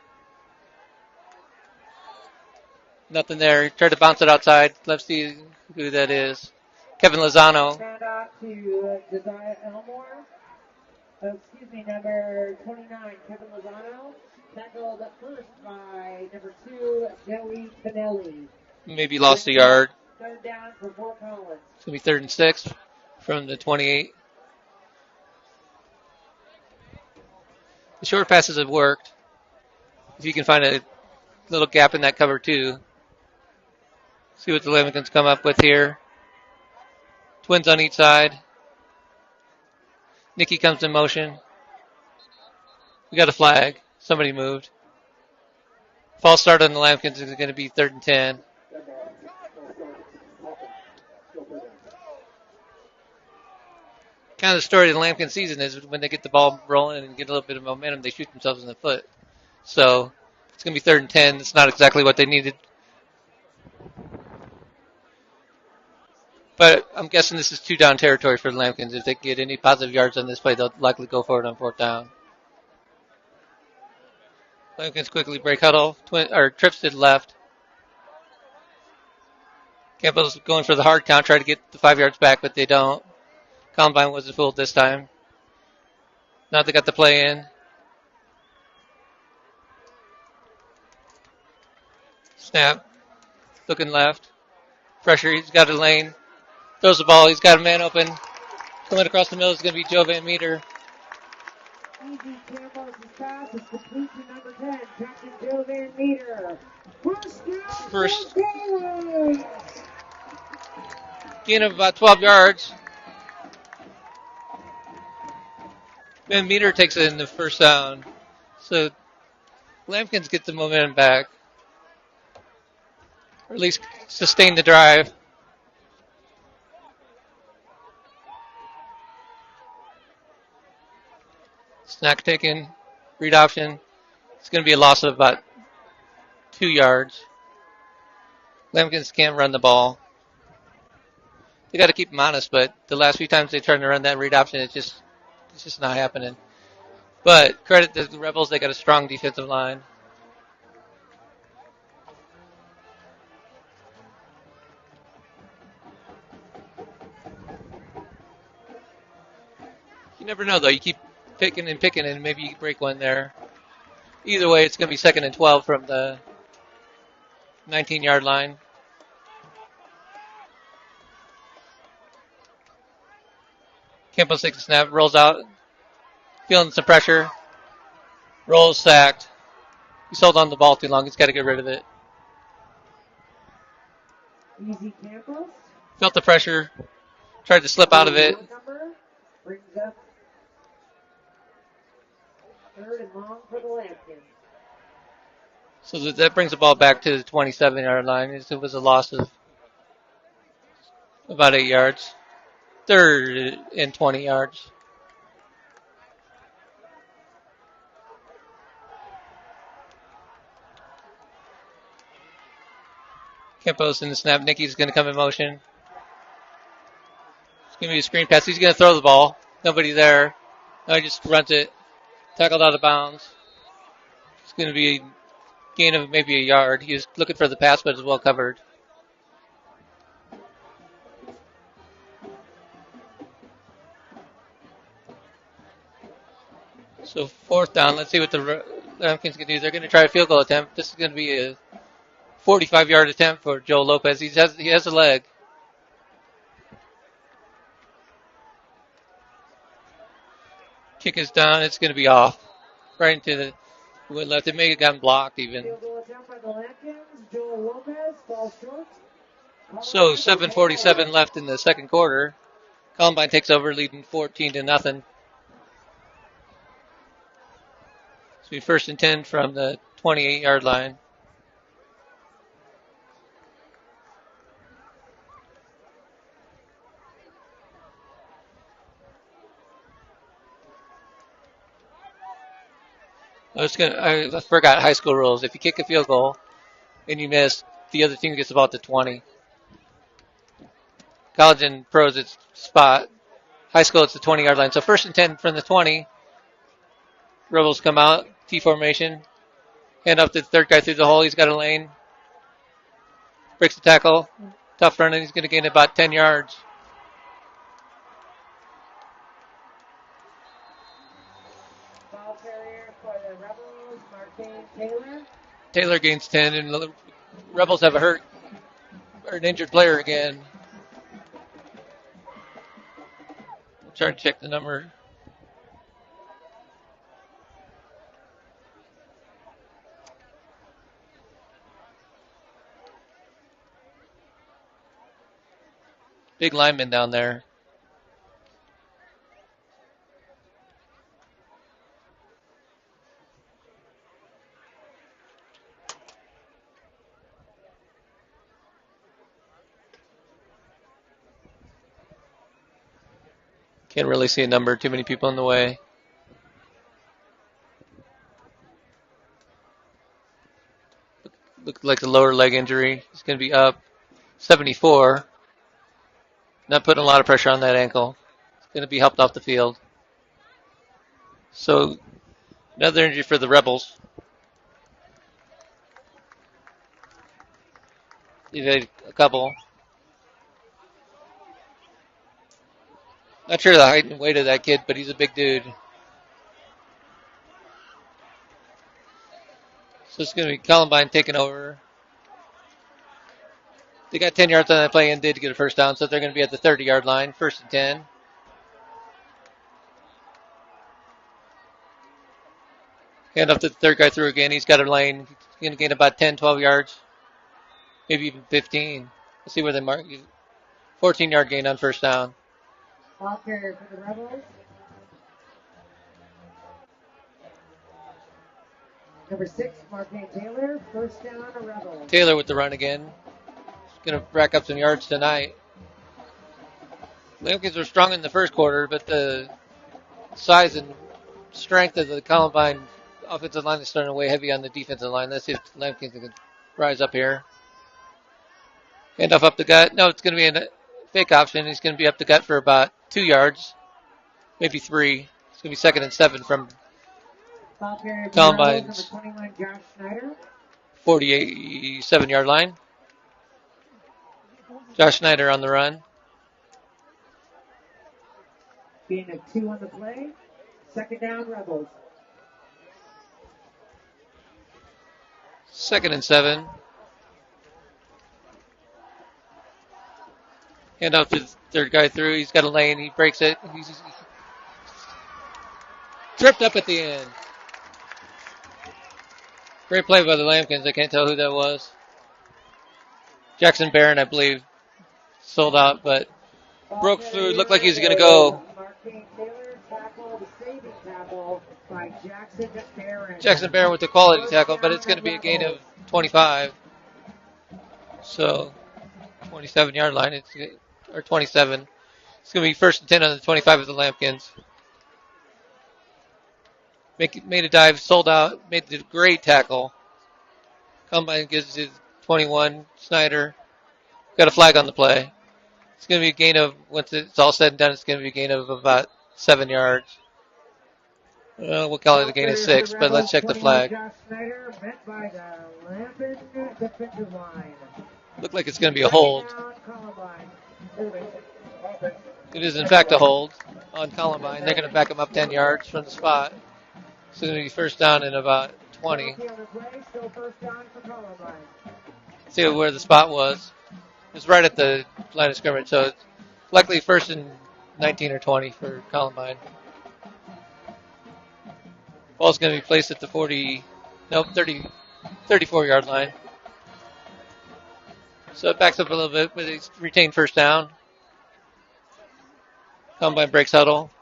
Nothing there. Tried to bounce it outside. Let's see who that is. Kevin Lozano. Hand off to Josiah Elmore. Number 29, Kevin Lozano. Tackled first by number 2, Joey Finelli. Maybe lost a yard. 3rd down for Fort Collins. It's going to be 3rd and 6 from the 28. The short passes have worked. If you can find a little gap in that cover, too. See what the Lambkins come up with here. Twins on each side. Nicky comes in motion. We got a flag. Somebody moved. False start on the Lambkins is going to be 3rd and 10. Kind of the story of the Lambkin season is when they get the ball rolling and get a little bit of momentum, they shoot themselves in the foot. So it's going to be 3rd and 10. It's not exactly what they needed. But I'm guessing this is 2-down territory for the Lambkins. If they get any positive yards on this play, they'll likely go for it on 4th down. Lambkins quickly break huddle. Trips to the left. Campbell's going for the hard count, try to get the 5 yards back, but they don't. Columbine wasn't fooled this time. Now they got the play in. Snap. Looking left. Pressure. He's got a lane. Throws the ball. He's got a man open. Coming across the middle is going to be Joe Van Meter. Easy Campbell's pass is complete to number 10, Captain Joe Van Meter. First goal. gain of about 12 yards. Van Meter takes it in the first down. So Lambkins get the momentum back. Or at least sustain the drive. Snack taken. Read option. It's going to be a loss of about 2 yards. Lambkins can't run the ball. They got to keep them honest, but the last few times they tried to run that read option, it's just not happening. But credit to the Rebels, they got a strong defensive line. You never know, though. You keep picking, and maybe you break one there. Either way, it's going to be 2nd and 12 from the 19-yard line. Campbell takes a snap, rolls out, feeling some pressure, rolls, sacked. He's held on the ball too long. He's got to get rid of it. Easy Campbell. Felt the pressure, tried to slip out of it. Brings up 3rd and long for the Lambkins. So that brings the ball back to the 27-yard line. It was a loss of about 8 yards. 3rd and 20 yards. Campos in the snap. Nicky's going to come in motion. It's going to be a screen pass. He's going to throw the ball. Nobody there. No, he just runs it. Tackled out of bounds. It's going to be a gain of maybe a yard. He was looking for the pass, but it's well covered. So 4th down. Let's see what the Lambkins can do. They're going to try a field goal attempt. This is going to be a 45-yard attempt for Joe Lopez. He has a leg. Kick is down. It's going to be off. Right into the left. It may have gotten blocked even. Field goal attempt by the Lambkins. Joe Lopez falls short. So 7:47 left in the second quarter. Columbine takes over, leading 14-0. So be 1st and 10 from the 28-yard line. I forgot high school rules. If you kick a field goal and you miss, the other team gets about the 20. College and pros, it's spot. High school, it's the 20-yard line. So 1st and 10 from the 20. Rebels come out, T formation. Hand up to the third guy through the hole. He's got a lane. Breaks the tackle. Tough run, and he's going to gain about 10 yards. Ball carrier for the Rebels, Marquez Taylor. Taylor gains 10, and the Rebels have an injured player again. I'm trying to check the number. Big lineman down there. Can't really see a number. Too many people in the way. Looked like the lower leg injury. He's going to be up 74. Not putting a lot of pressure on that ankle. It's going to be helped off the field. So another injury for the Rebels. They've had a couple. Not sure the height and weight of that kid, but he's a big dude. So it's going to be Columbine taking over. They got 10 yards on that play and did get a first down, so they're going to be at the 30-yard line, 1st and 10. Hand off to the third guy through again. He's got a lane. He's going to gain about 10, 12 yards, maybe even 15. Let's see where they mark. 14-yard gain on first down. Ball carrier for the Rebels. Number 6, Marquand Taylor. First down, Rebels. Taylor with the run again. He's going to rack up some yards tonight. Lambkins were strong in the first quarter, but the size and strength of the Columbine offensive line is starting to weigh heavy on the defensive line. Let's see if Lambkins can rise up here. Handoff up the gut. No, it's going to be a fake option. He's going to be up the gut for about 2 yards, maybe 3. It's going to be 2nd and 7 from Columbine's 47-yard line. Josh Schneider on the run. Being a 2 on the play. 2nd down, Rebels. 2nd and 7. Hand off to the third guy through. He's got a lane. He breaks it. He's tripped up at the end. Great play by the Lambkins. I can't tell who that was. Jackson Barron, I believe, sold out, but broke through. Looked like he was going to go. Jackson Barron with the quality tackle, but it's going to be a gain of 25. So, 27-yard line, or 27. It's going to be 1st and 10 on the 25 of the Lambkins. Made a dive, sold out, made a great tackle. Columbine gives it 21. Snyder got a flag on the play. It's going to be a gain of, once it's all said and done, it's going to be a gain of about 7 yards. We'll call it a gain of 6, but let's check the flag. Looked like it's going to be a hold. It is, in fact, a hold on Columbine. They're going to back them up 10 yards from the spot. It's going to be 1st down in about 20. See where the spot was. It was right at the line of scrimmage, so it's likely 1st and 19 or 20 for Columbine. Ball's going to be placed at the 34-yard line. So it backs up a little bit, but it's retained 1st down. Columbine breaks huddle.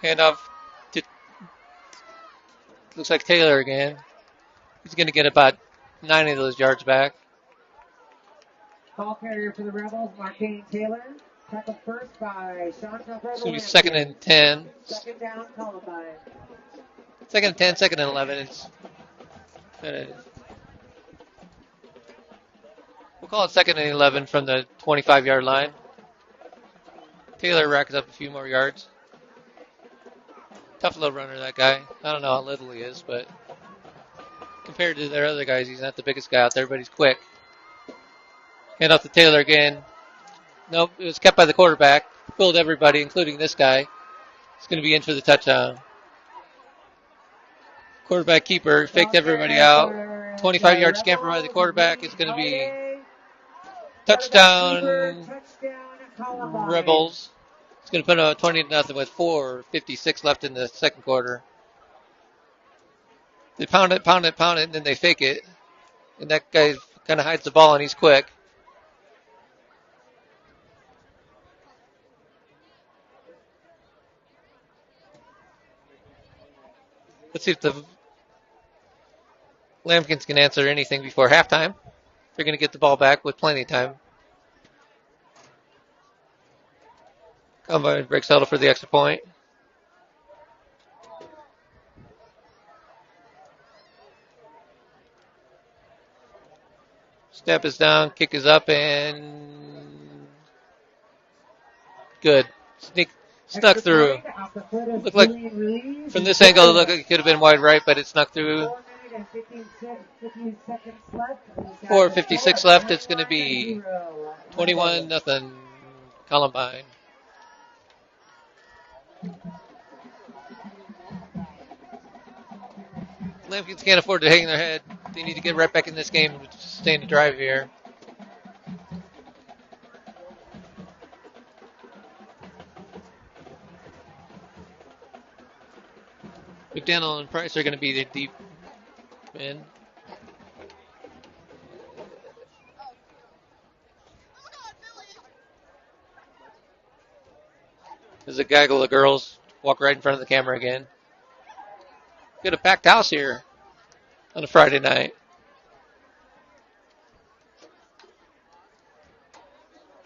Handoff to, looks like Taylor again. He's going to get about 9 of those yards back. Ball carrier for the Rebels, Marquand Taylor. Tackled first by Sean Tucker. It's going to be 2nd and 10. 2nd down, Columbine. 2nd and 10, 2nd and 11. We'll call it 2nd and 11 from the 25-yard line. Taylor racks up a few more yards. Tough little runner, that guy. I don't know how little he is, but compared to their other guys, he's not the biggest guy out there, but he's quick. Hand off to Taylor again. Nope, it was kept by the quarterback. Fooled everybody, including this guy. It's going to be in for the touchdown. Quarterback keeper faked everybody out. 25-yard scamper by the quarterback is going to be touchdown Rebels. It's going to put them 20-0 with 4:56 left in the second quarter. They pound it, and then they fake it. And that guy kind of hides the ball, and he's quick. Let's see if the Lambkins can answer anything before halftime. They're going to get the ball back with plenty of time. Columbine breaks huddle for the extra point. Snap is down, kick is up, and good. Snuck through. Looked like from this angle, it looked like it could have been wide right, but it snuck through. 4:56 left. It's going to be 21-0 Columbine. Lambkins can't afford to hang their head. They need to get right back in this game and sustain the drive here. McDaniel and Price are going to be the deep men. There's a gaggle of girls walk right in front of the camera again. Got a packed house here on a Friday night.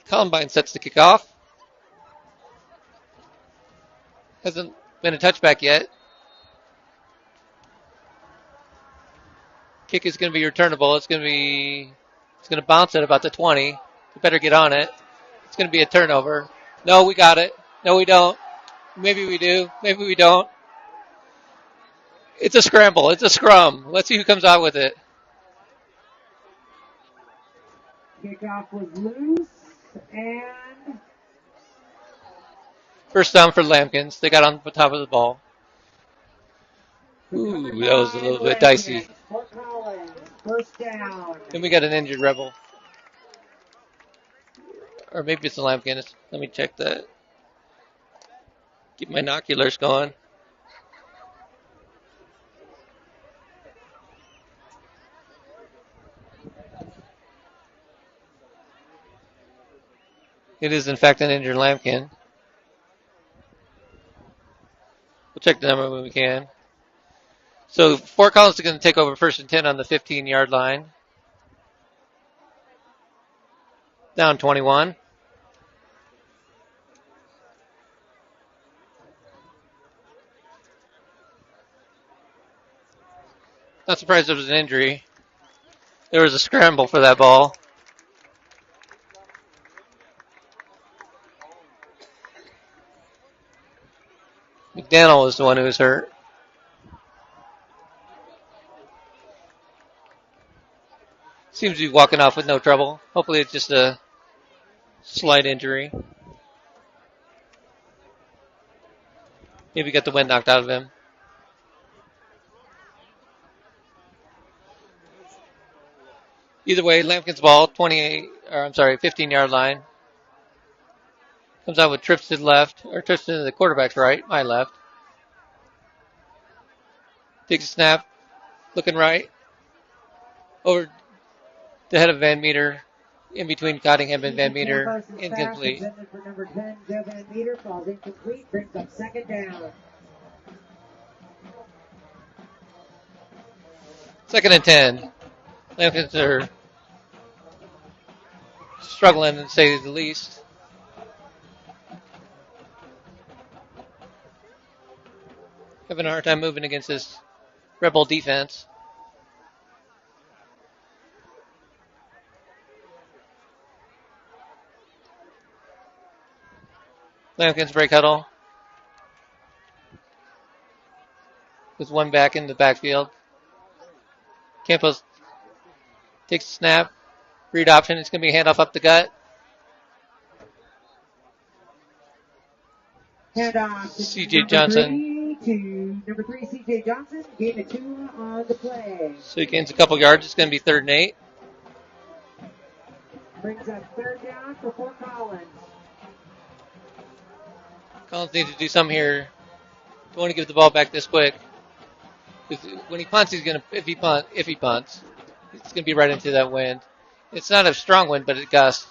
Columbine sets to kick off. Hasn't been a touchback yet. Kick is going to be returnable. It's going to bounce at about the 20. You better get on it. It's going to be a turnover. No, we got it. No, we don't. Maybe we do. Maybe we don't. It's a scramble. It's a scrum. Let's see who comes out with it. Kickoff was loose and first down for Lambkins. They got on the top of the ball. Ooh, that was a little bit dicey. First down. Then we got an injured Rebel. Or maybe it's the Lambkins. Let me check that. Keep my binoculars going. It is, in fact, an injured Lambkin. We'll check the number when we can. So Fort Collins is going to take over 1st and 10 on the 15-yard line. Down 21. Not surprised there was an injury. There was a scramble for that ball. McDaniel was the one who was hurt. Seems to be walking off with no trouble. Hopefully it's just a slight injury. Maybe got the wind knocked out of him. Either way, Lambkin's ball, 15-yard line. Comes out with trips to the left, or trips to the quarterback's right, my left. Takes a snap, looking right. Over the head of Van Meter, in between Cottingham and Van Meter, incomplete. For number 10, Joe Van Meter falls incomplete, brings up second down. 2nd and 10. Lambkins are struggling, to say the least. Having a hard time moving against this Rebel defense. Lambkins break huddle. With one back in the backfield. Campos takes a snap. Read option. It's going to be a handoff up the gut. Handoff to C.J. Johnson. Number 3, C.J. Johnson. Gain of 2 on the play. So he gains a couple yards. It's going to be 3rd and 8. Brings up 3rd down for Fort Collins. Collins needs to do something here. Don't want to give the ball back this quick. When he punts, he's going to, if he punts, it's going to be right into that wind. It's not a strong wind, but it gusts.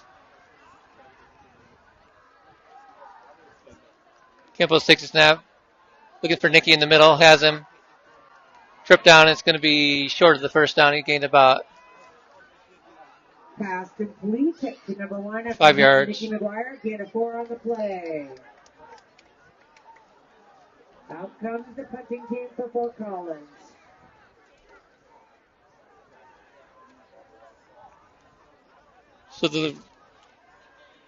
Campos takes a snap. Looking for Nicky in the middle. Has him. Trip down. It's going to be short of the first down. He gained about pass complete to number 1. 5 yards. Nicky McGuire. Gain of 4 on the play. Out comes the punting team for Fort Collins. So the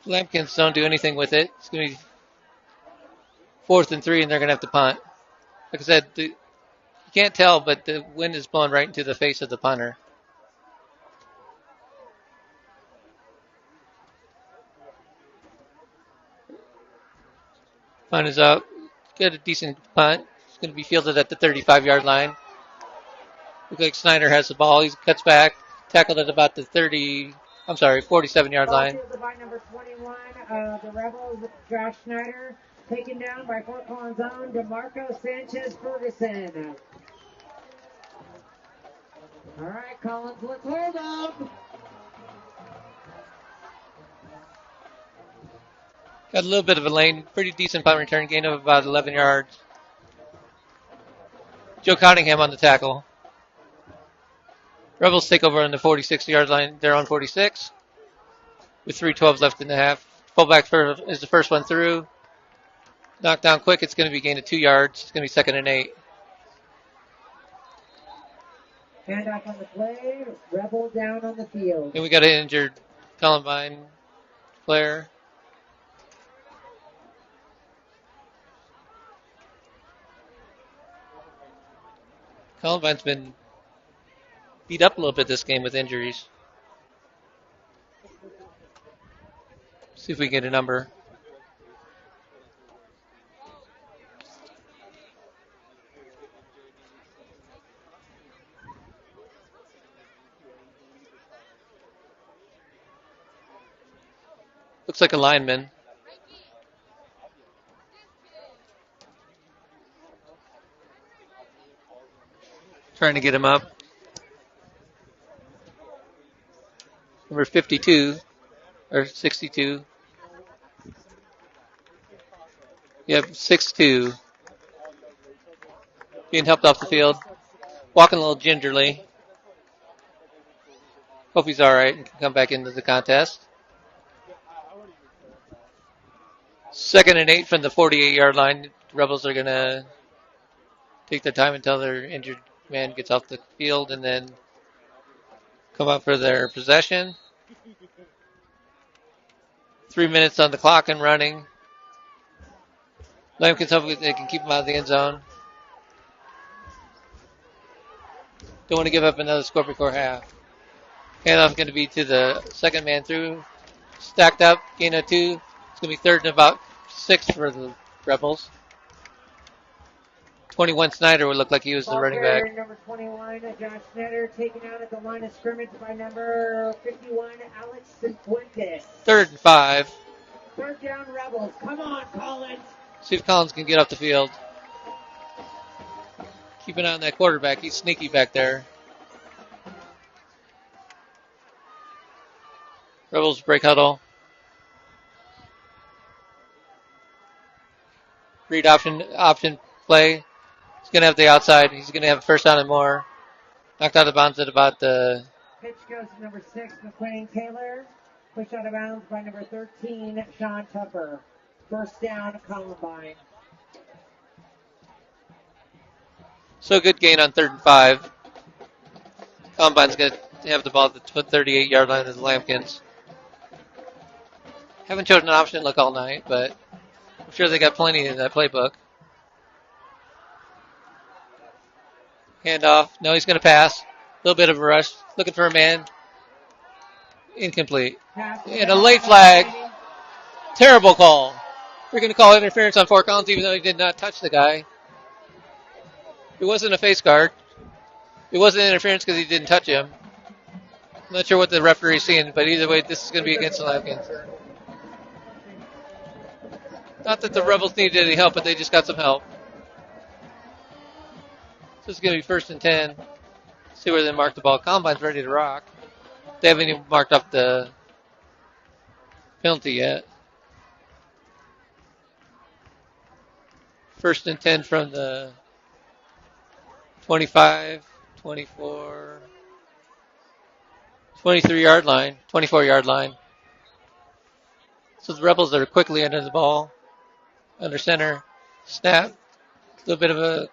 Lambkins don't do anything with it. It's going to be 4th and 3, and they're going to have to punt. Like I said, you can't tell, but the wind is blowing right into the face of the punter. Punt is up. Get a decent punt. It's going to be fielded at the 35-yard line. Looks like Snyder has the ball. He cuts back. Tackled at about the 47-yard line. By number 21, the Rebels, Josh Snyder. taken down by Fort Collins' own DeMarco Sanchez Ferguson. All right, Collins, let's hold up. Got a little bit of a lane. Pretty decent punt return. Gain of about 11 yards. Joe Cottingham on the tackle. Rebels take over on the 46-yard line. They're on 46 with 3:12 left in the half. Fullback is the first one through. Knocked down quick. It's going to be gain of 2 yards. It's going to be 2nd and 8. Handoff on the play. Rebel down on the field. And we got an injured Columbine player. Columbine's been beat up a little bit this game with injuries. See if we can get a number. Looks like a lineman. Trying to get him up. Number 52 or 62. Yep, 6'2". Being helped off the field. Walking a little gingerly. Hope he's all right and can come back into the contest. 2nd and 8 from the 48-yard line. The Rebels are going to take their time until their injured man gets off the field and then come up for their possession. 3 minutes on the clock and running. Lambkins hopefully they can keep him out of the end zone. Don't want to give up another score before half. Handoff going to be to the second man through. Stacked up, gain of 2. It's going to be 3rd and about 6 for the Rebels. 21 Snyder would look like he was the running back. Number 21, Josh Snyder, taken out at the line of scrimmage by number 51, Alex Cifuentes. 3rd and 5. 3rd down, Rebels. Come on, Collins. See if Collins can get off the field. Keep an eye on that quarterback. He's sneaky back there. Rebels break huddle. Read option play. He's going to have the outside. He's going to have first down and more. Knocked out of bounds at about the... Pitch goes to number 6, McQueen Taylor. Pushed out of bounds by number 13, Sean Tupper. First down, Columbine. So good gain on 3rd and 5. Columbine's going to have the ball at the 38-yard line of the Lambkins. Haven't chosen an option look all night, but I'm sure they got plenty in that playbook. Handoff. No, he's going to pass. A little bit of a rush. Looking for a man. Incomplete. And a late flag. Terrible call. We're going to call interference on Fort Collins even though he did not touch the guy. It wasn't a face guard. It wasn't interference because he didn't touch him. I'm not sure what the referee's seeing, but either way, this is going to be against the Lambkins. Not that the Rebels needed any help, but they just got some help. So it's going to be 1st and 10. See where they mark the ball. Columbine's ready to rock. They haven't even marked up the penalty yet. 1st and 10 from the 25, 24, 23-yard line, 24-yard line. So the Rebels are quickly under the ball. Under center. Snap. A little bit of a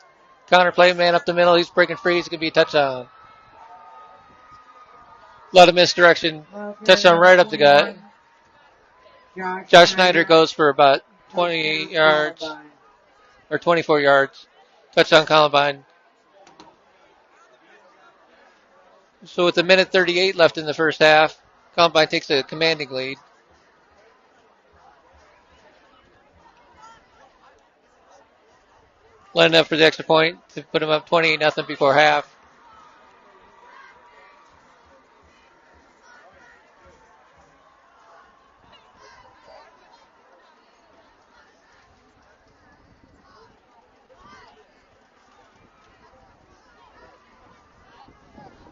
counter play. Man up the middle. He's breaking free. It's going to be a touchdown. A lot of misdirection. Touchdown right up the gut. Josh Snyder goes for about 28 yards. Or 24 yards. Touchdown Columbine. So with a minute 38 left in the first half, Columbine takes a commanding lead. Lining up for the extra point to put them up 28-0 before half.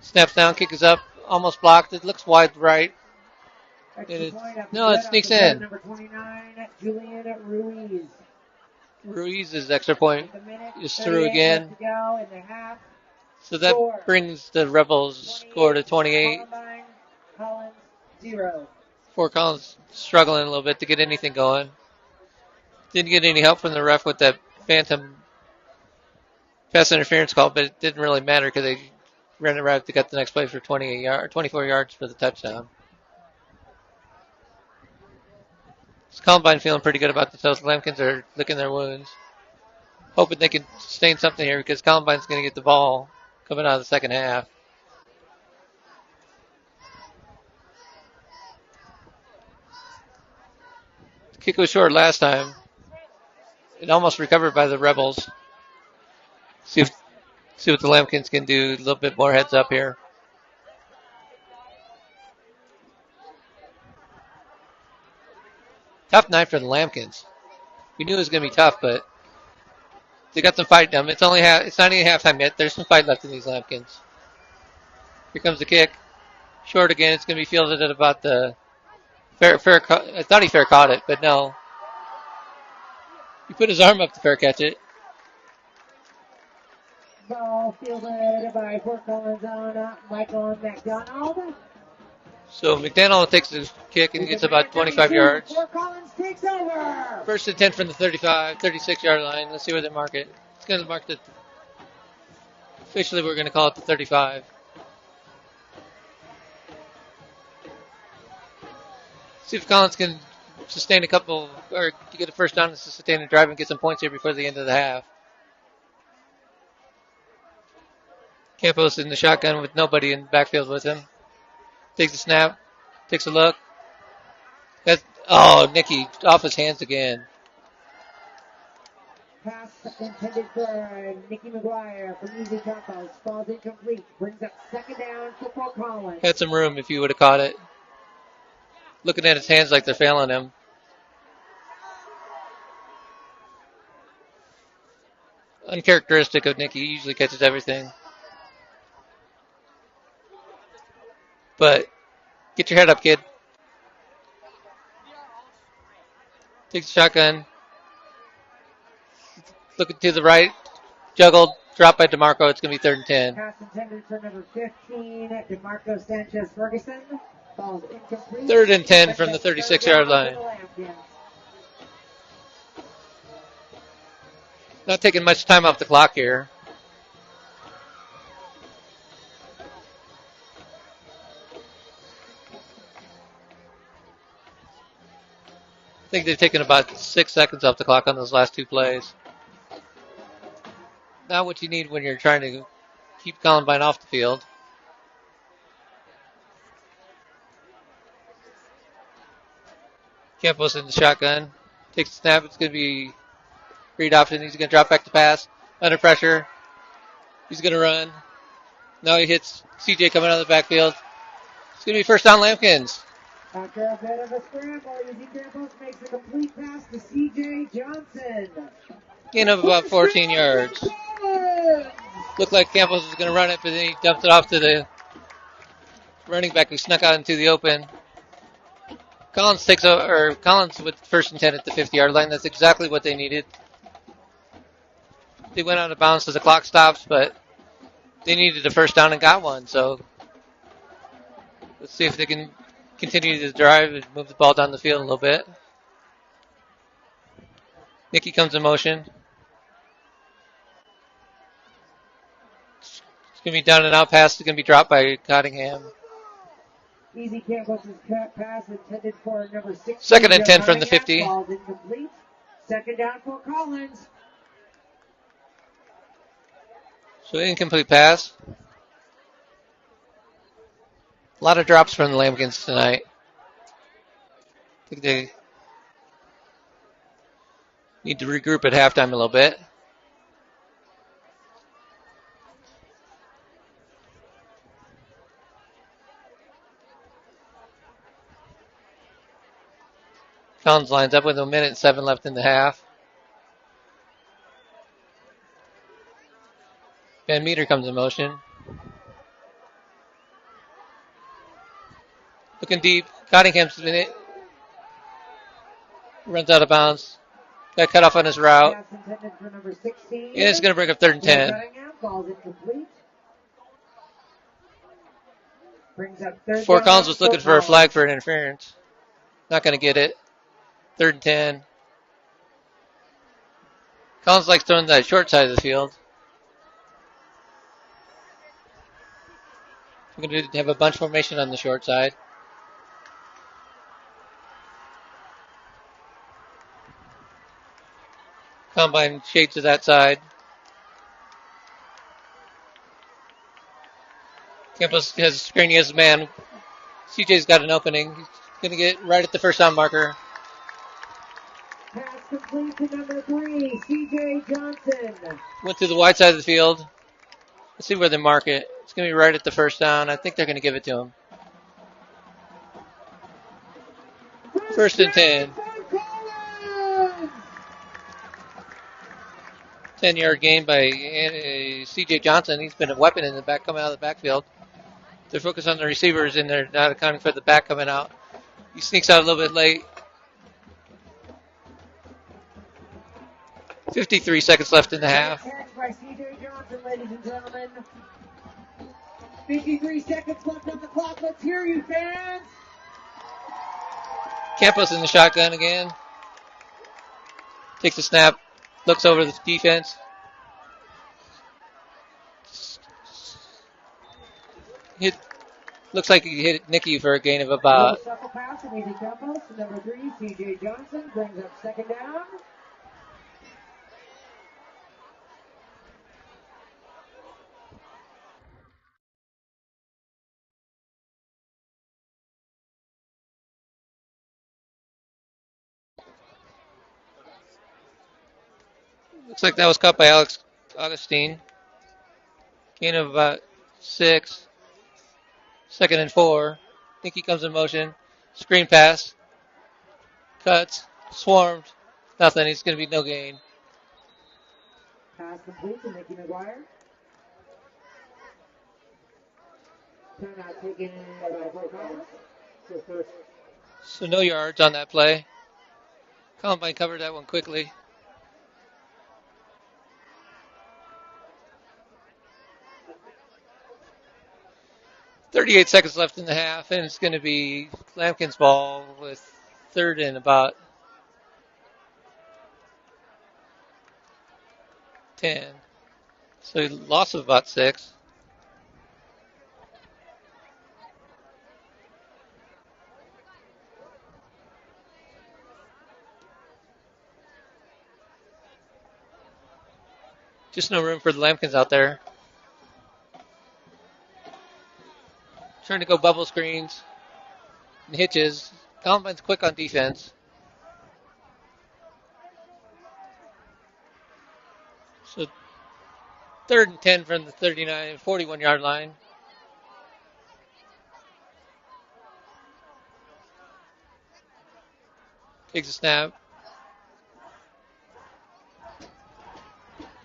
Snaps down, kick is up, almost blocked. It looks wide right. Extra point up No, it sneaks in. Number 29, Julian Ruiz. Ruiz's extra point is through 38 again. left to go in the half. So that brings the Rebels score to 28. Columbine, Collins, 0. Fort Collins struggling a little bit to get anything going. Didn't get any help from the ref with that phantom pass interference call, but it didn't really matter because they ran it right to get the next play for 24 yards for the touchdown. Columbine feeling pretty good about themselves. Lambkins are licking their wounds, hoping they can sustain something here because Columbine's going to get the ball coming out of the second half. The kick was short last time. It almost recovered by the Rebels. See what the Lambkins can do. A little bit more heads up here. Tough night for the Lambkins. We knew it was going to be tough, but they got some fight in them. It's not even halftime yet. There's some fight left in these Lambkins. Here comes the kick. Short again. It's going to be fielded at about the fair. I thought he fair caught it, but no. He put his arm up to fair catch it. Ball fielded by Fort Collins on Michael McDonald. So McDonald takes the kick and gets about 25 yards. Fort Collins takes over. First and 10 from the 36-yard line. Let's see where they mark it. It's going to mark the. Officially, we're going to call it the 35. See if Collins can sustain a couple, or get a first down to sustain a drive and get some points here before the end of the half. Campos in the shotgun with nobody in the backfield with him. Takes a snap, takes a look. Nicky off his hands again. Pass intended for Nicky McGuire from Easy Campos. Falls incomplete. Brings up second down for Fort Collins. Had some room if he would have caught it. Looking at his hands like they're failing him. Uncharacteristic of Nicky. He usually catches everything. But get your head up, kid. Takes a shotgun. Looking to the right. Juggled. Dropped by DeMarco. It's going to be 3rd and 10. Pass intended for number 15, DeMarco Sanchez Ferguson. Ball's incomplete. 3rd and 10 from the 36-yard line. Not taking much time off the clock here. I think they've taken about 6 seconds off the clock on those last two plays. Not what you need when you're trying to keep Columbine off the field. Campos in the shotgun. Takes the snap. It's going to be read option. He's going to drop back to pass. Under pressure. He's going to run. Now he hits CJ coming out of the backfield. It's going to be first down Lambkins. After a bit of a scramble, Easy Campos makes a complete pass to CJ Johnson. Gain of about 14 yards. Looked like Campos was going to run it, but then he dumped it off to the running back who snuck out into the open. Collins with first and 10 at the 50-yard line. That's exactly what they needed. They went out of bounds as the clock stops, but they needed a first down and got one. So let's see if they can continue to drive and move the ball down the field a little bit. Nicky comes in motion. It's going to be down and out pass. It's going to be dropped by Cottingham. Easy Campos' pass intended for number 6. 2nd and 10 from the 50. Ball's incomplete. Second down for Collins. So incomplete pass. A lot of drops from the Lambkins tonight. I think they need to regroup at halftime a little bit. Collins lines up with 1:07 left in the half. Van Meter comes in motion. Looking deep. Cottingham's in it. Runs out of bounds. Got cut off on his route. Pass intended for number 16. And it's going to bring up 3rd and 10. Cunningham, ball's incomplete. Brings up 3rd Fort down. Collins was looking for a Collins. flag for an interference. Not going to get it. 3rd and 10. Collins likes throwing that short side of the field. We're going to have a bunch formation on the short side. Combine shades to that side. Campos has a screen, he has a man. CJ's got an opening. He's going to get right at the first down marker. Pass complete to number 3, CJ Johnson. Went to the wide side of the field. Let's see where they mark it. It's going to be right at the first down. I think they're going to give it to him. 1st and 10. 10-yard gain by CJ Johnson. He's been a weapon in the back, coming out of the backfield. They're focused on the receivers, and they're not accounting for the back coming out. He sneaks out a little bit late. 53 seconds left in the half. Catch by CJ Johnson, ladies and gentlemen. 53 seconds left on the clock. Let's hear you, fans. Campos in the shotgun again. Takes a snap. Looks over the defense. Looks like he hit Nicky for a gain of about. Shuffle pass to Easy Campos. Number 3, CJ Johnson brings up 2nd down. Looks like that was caught by Alex Augustine. Gain of about 6. 2nd and 4. Nicky comes in motion. Screen pass. Cuts. Swarmed. Nothing. He's going to be no gain. Pass complete to Nicky McGuire. Timeout taken by Fort Collins. So no yards on that play. Columbine covered that one quickly. .38 seconds left in the half, and it's going to be Lambkin's ball with 3rd and about 10. So he lost of about 6. Just no room for the Lambkins out there. Trying to go bubble screens and hitches. Columbine's quick on defense. So 3rd and 10 from the 41-yard line. Takes a snap.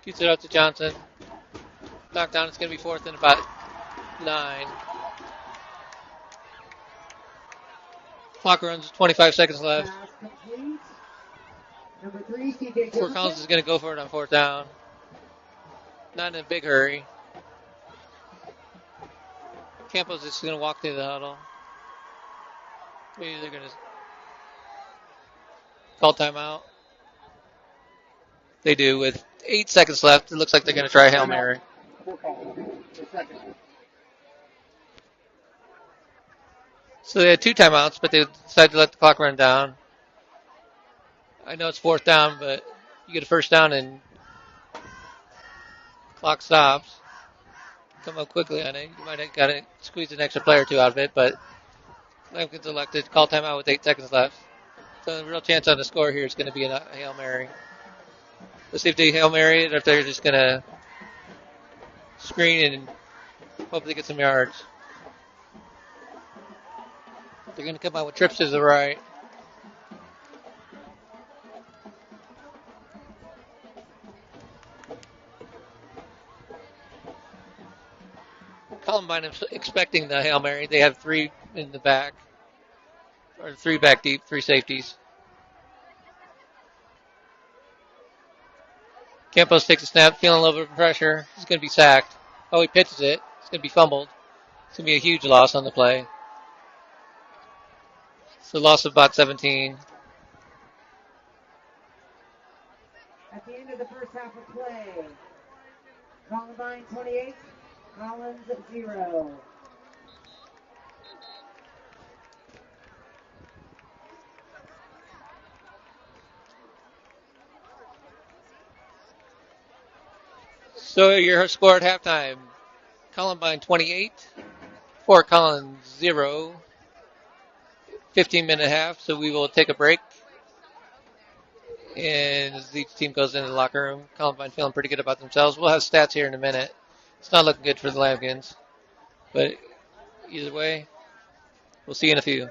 Gets it out to Johnson. Knocked down. It's going to be 4th and about 9. Clock runs, 25 seconds left. Pass complete. Number 3, CJ Fort Collins is going to go for it on 4th down. Not in a big hurry. Campos is going to walk through the huddle. Maybe they're going to call timeout. They do with 8 seconds left. It looks like they're going to try Hail Mary. So they had 2 timeouts, but they decided to let the clock run down. I know it's 4th down, but you get a 1st down and clock stops. Come up quickly on it. You might have got to squeeze an extra play or 2 out of it, but Lambkins elected call timeout with 8 seconds left. So the real chance on the score here is going to be a Hail Mary. Let's see if they Hail Mary it or if they're just going to screen and hopefully get some yards. They're going to come out with trips to the right. Columbine is expecting the Hail Mary. They have 3 in the back. or three back deep, three safeties. Campos takes a snap, feeling a little bit of pressure. He's going to be sacked. Oh, he pitches it. It's going to be fumbled. It's going to be a huge loss on the play. So loss of about 17. At the end of the first half of play, Columbine 28, Collins 0. So your score at halftime, Columbine 28, Fort Collins 0, 15-minute half. So we will take a break. And as each team goes into the locker room, Columbine feeling pretty good about themselves. We'll have stats here in a minute. It's not looking good for the Lambkins. But either way, we'll see you in a few.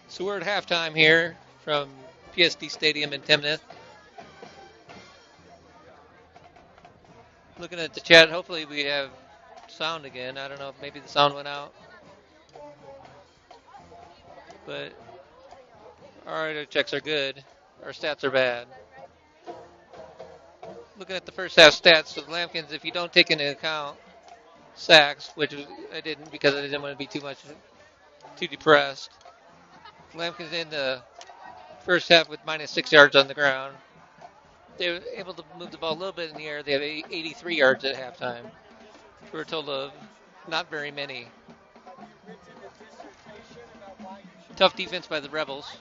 So we're at halftime here from PSD Stadium in Timnath. Looking at the chat, hopefully we have sound again. I don't know if maybe the sound went out. But our audio checks are good. Our stats are bad. Looking at the first half stats for the Lambkins, if you don't take into account sacks, which I didn't because I didn't want to be too depressed. Lambkins in the first half with minus 6 yards on the ground. They were able to move the ball a little bit in the air. They have 83 yards at halftime for a total of not very many. Tough defense by the Rebels.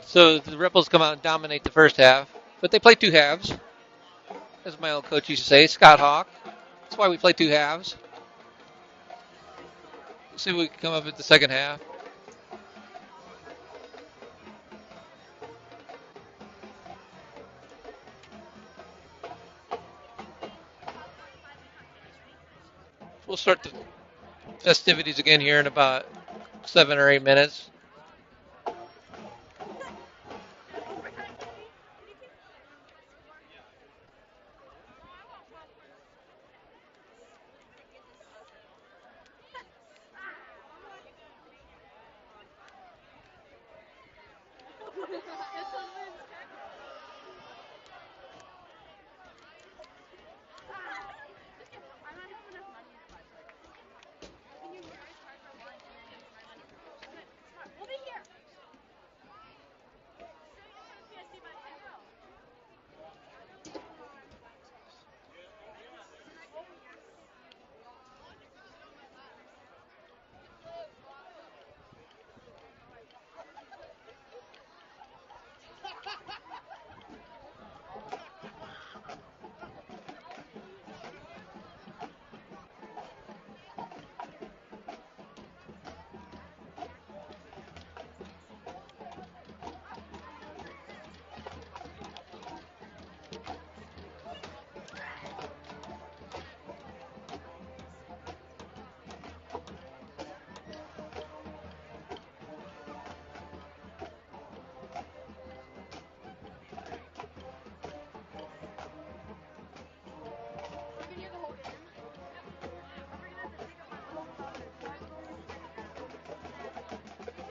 So the Rebels come out and dominate the first half, but they play two halves. As my old coach used to say, Scott Hawk. That's why we play two halves. See if we can come up with the second half. We'll start the festivities again here in about 7 or 8 minutes.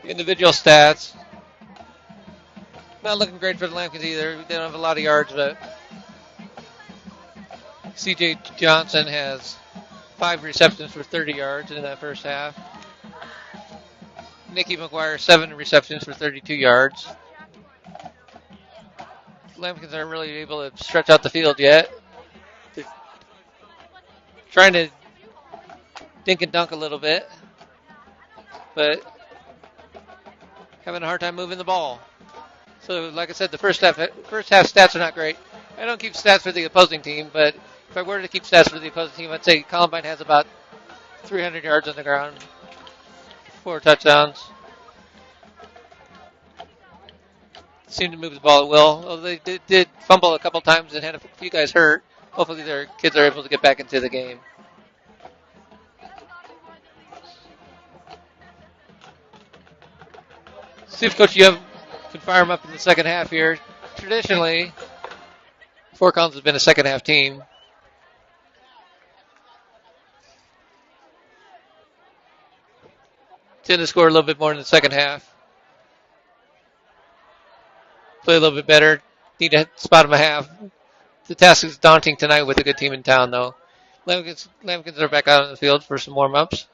Individual stats. Not looking great for the Lambkins either. They don't have a lot of yards, but C.J. Johnson has 5 receptions for 30 yards in that first half. Nicky McGuire, 7 receptions for 32 yards. Lambkins aren't really able to stretch out the field yet. They're trying to dink and dunk a little bit, but having a hard time moving the ball. So, like I said, the first half stats are not great. I don't keep stats for the opposing team, but if I were to keep stats for the opposing team, I'd say Columbine has about 300 yards on the ground, 4 touchdowns. Seem to move the ball at will. Although they did fumble a couple times and had a few guys hurt. Hopefully their kids are able to get back into the game. See if Coach Yev can fire them up in the second half here. Traditionally, Fort Collins has been a second half team. Tend to score a little bit more in the second half. Play a little bit better. Need to spot them a half. The task is daunting tonight with a good team in town, though. Lambkins are back out on the field for some warm-ups.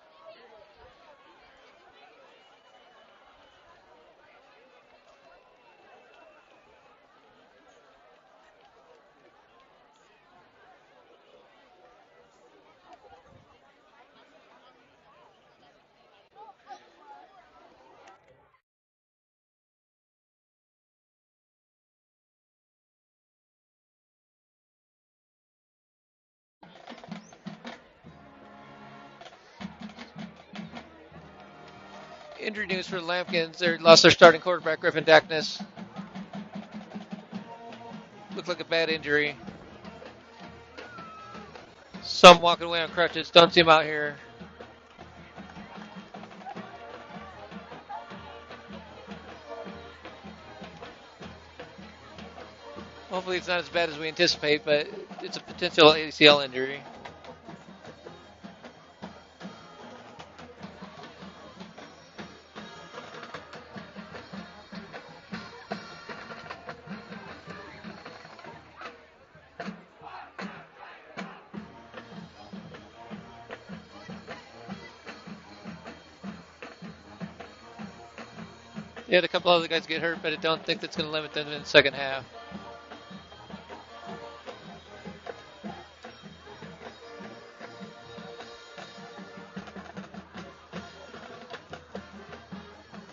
Injury news for the Lambkins. They lost their starting quarterback, Griffin Dackness. Looked like a bad injury. Some walking away on crutches. Don't see him out here. Hopefully it's not as bad as we anticipate, but it's a potential ACL injury. They had a couple other guys get hurt, but I don't think that's going to limit them in the second half.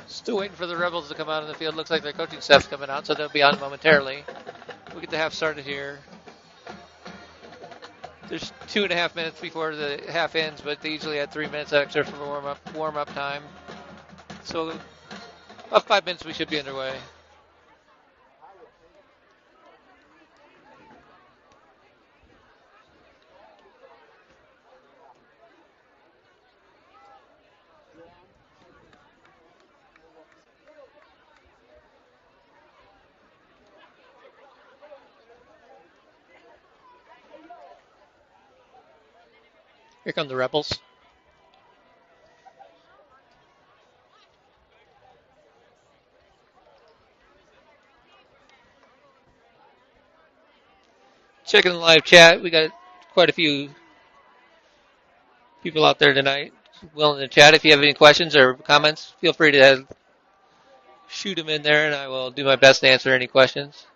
Still waiting for the Rebels to come out on the field. Looks like their coaching staff's coming out, so they'll be on momentarily. We'll get the half started here. There's 2.5 minutes before the half ends, but they usually add 3 minutes extra for warm-up time. So about 5 minutes we should be underway. Here come the Rebels. Checking the live chat. We got quite a few people out there tonight willing to chat. If you have any questions or comments, feel free to shoot them in there, and I will do my best to answer any questions.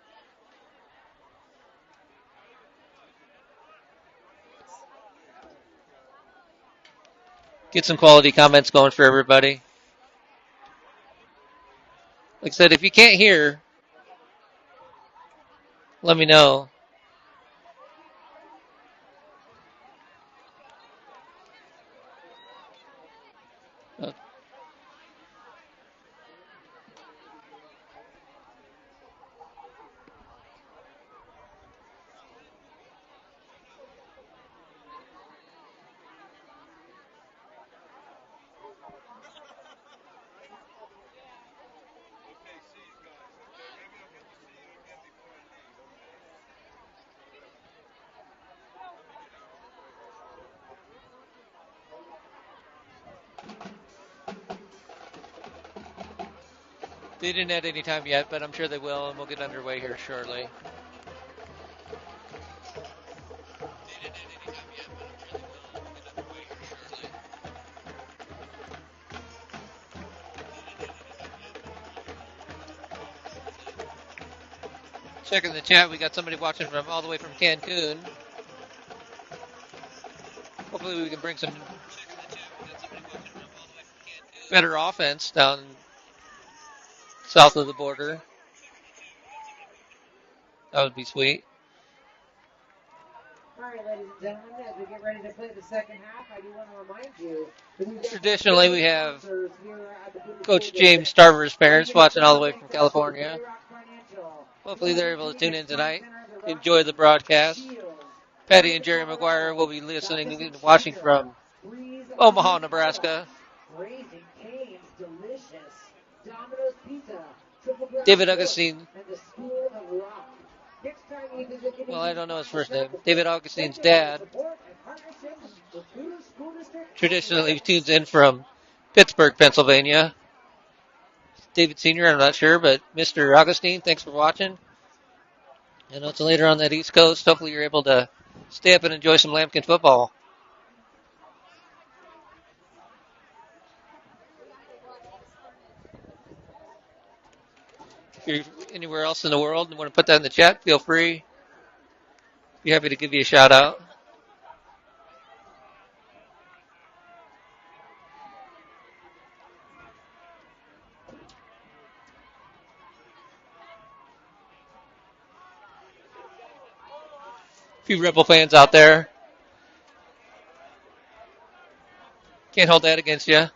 Get some quality comments going for everybody. Like I said, if you can't hear, let me know. They didn't add any time yet, but I'm sure they will, and we'll get underway here shortly. Checking the chat, we got somebody watching from all the way from Cancun. Hopefully we can bring some better offense down south of the border. That would be sweet. All right, ladies and gentlemen, as we get ready to play the second half, I do want to remind you that traditionally we have Coach James Starver's parents watching all the way from California. Hopefully they're able to tune in tonight, enjoy the broadcast. Patty and Jerry McGuire will be listening and watching from Omaha, Nebraska. David Augustine. Well, I don't know his first name. David Augustine's dad traditionally tunes in from Pittsburgh, Pennsylvania. David Sr., I'm not sure, but Mr. Augustine, thanks for watching. I know it's later on that East Coast. Hopefully you're able to stay up and enjoy some Lambkin football. If you're anywhere else in the world and want to put that in the chat, feel free. Be happy to give you a shout out. A few Rebel fans out there. Can't hold that against you.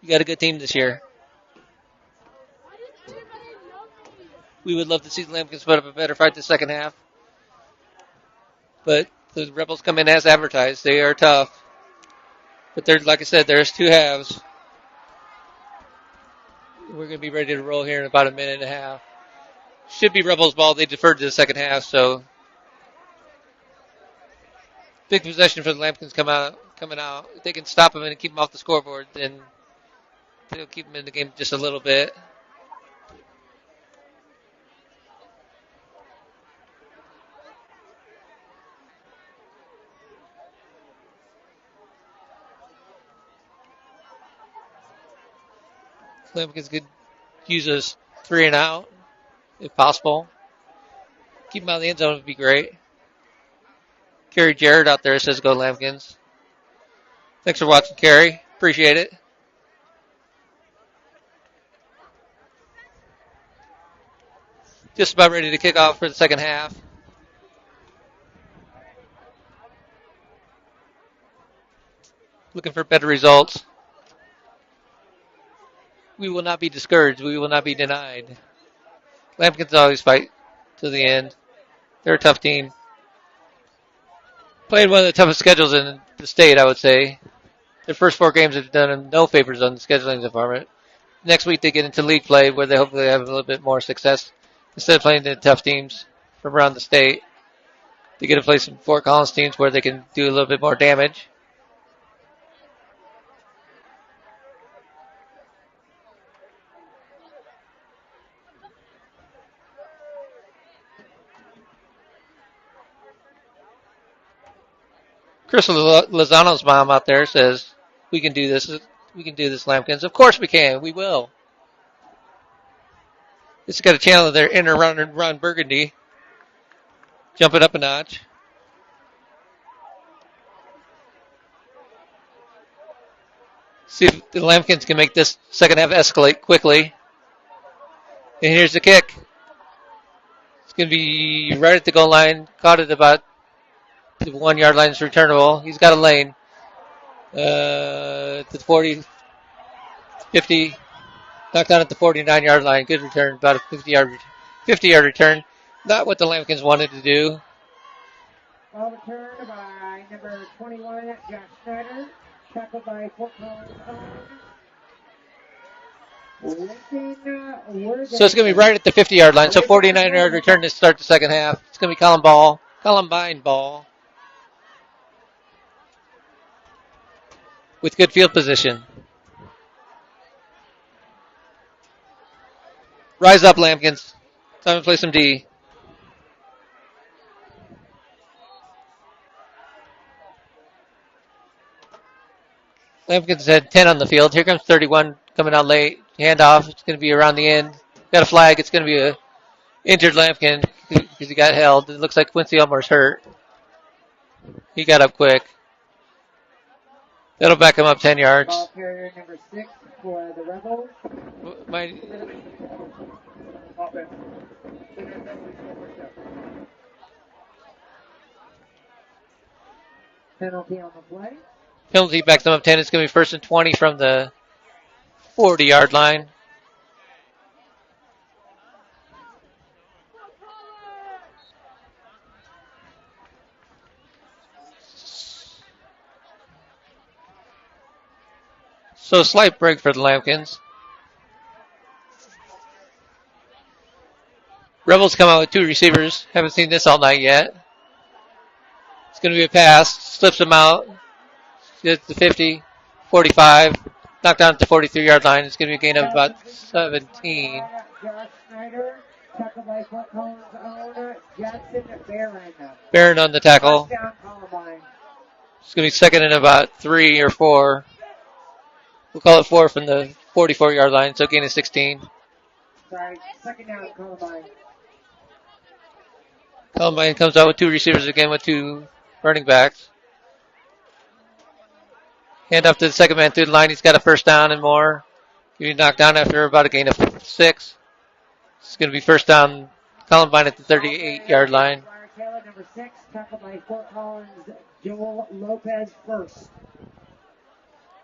You got a good team this year. We would love to see the Lambkins put up a better fight the second half. But the Rebels come in as advertised. They are tough. But like I said, there's two halves. We're going to be ready to roll here in about a minute and a half. Should be Rebels ball. They deferred to the second half, so big possession for the Lambkins coming out. If they can stop them and keep them off the scoreboard, then they'll keep them in the game just a little bit. Lambkins could use us 3 and out, if possible. Keep them out of the end zone would be great. Kerry Jarrett out there says go Lambkins. Thanks for watching, Kerry. Appreciate it. Just about ready to kick off for the second half. Looking for better results. We will not be discouraged. We will not be denied. Lambkins always fight to the end. They're a tough team. Played one of the toughest schedules in the state, I would say. Their first 4 games have done them no favors on the scheduling department. Next week they get into league play where they hopefully have a little bit more success. Instead of playing the tough teams from around the state, they get to play some Fort Collins teams where they can do a little bit more damage. Chris Lozano's mom out there says, we can do this. We can do this, Lambkins. Of course we can. We will. It's got a channel there, Inner Run Burgundy. Jump it up a notch. See if the Lambkins can make this second half escalate quickly. And here's the kick. It's going to be right at the goal line. Caught it about the 1 yard line is returnable. He's got a lane. To the 40, 50. Knocked down at the 49 yard line. Good return. About a 50 yard return. Not what the Lambkins wanted to do. Ball returned by number 21, Josh Snyder. Tackled by Fort Collins. So it's going to be right at the 50 yard line. So 49 yard return to start the second half. It's going to be Columbine ball. With good field position. Rise up, Lambkins. Time to play some D. Lambkins had 10 on the field. Here comes 31 coming out late. Handoff. It's going to be around the end. Got a flag. It's going to be a injured Lambkin because he got held. It looks like Quincy Elmore's hurt. He got up quick. That'll back him up 10 yards. Ball carrier number 6 for the Rebels. Penalty on the play. Penalty backs them up 10. It's going to be 1st and 20 from the 40 yard line. So a slight break for the Lambkins. Rebels come out with 2 receivers. Haven't seen this all night yet. It's going to be a pass. Slips him out. Gets the 50, 45. Knocked down at the 43 yard line. It's going to be a gain of about 17. Josh Snyder. Tackled by Fort Collins' own Jackson Barron. Barron on the tackle. Touchdown, Columbine. It's going to be second and about 3 or 4. We'll call it 4 from the 44 yard line. So gain of 16. Sorry, second down, Columbine. Columbine comes out with 2 receivers again with 2 running backs. Hand off to the second man through the line. He's got a first down and more. He'll be knocked down after about a gain of 6. It's going to be first down, Columbine at the 38 yard line. Taylor, number 6, tackled by Fort Collins, Joel Lopez first.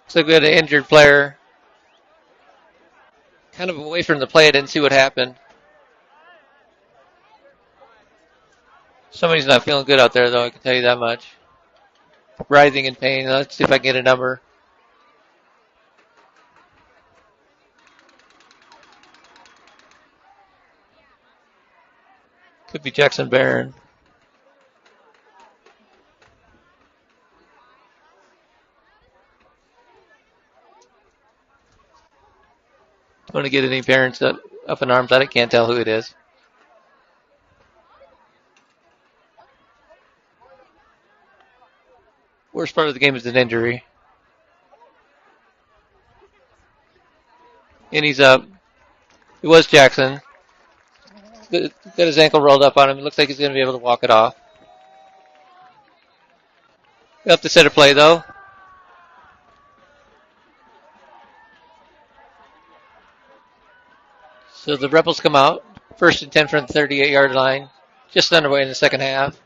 So we had an injured player kind of away from the play. I didn't see what happened. Somebody's not feeling good out there, though, I can tell you that much. Writhing in pain. Let's see if I can get a number. Could be Jackson Barron. Want to get any parents up in arms? I can't tell who it is. Worst part of the game is an injury. And he's up. It was Jackson. Got his ankle rolled up on him. It looks like he's going to be able to walk it off. Up to center play, though. So the Rebels come out. 1st and 10 from the 38-yard line. Just underway in the second half.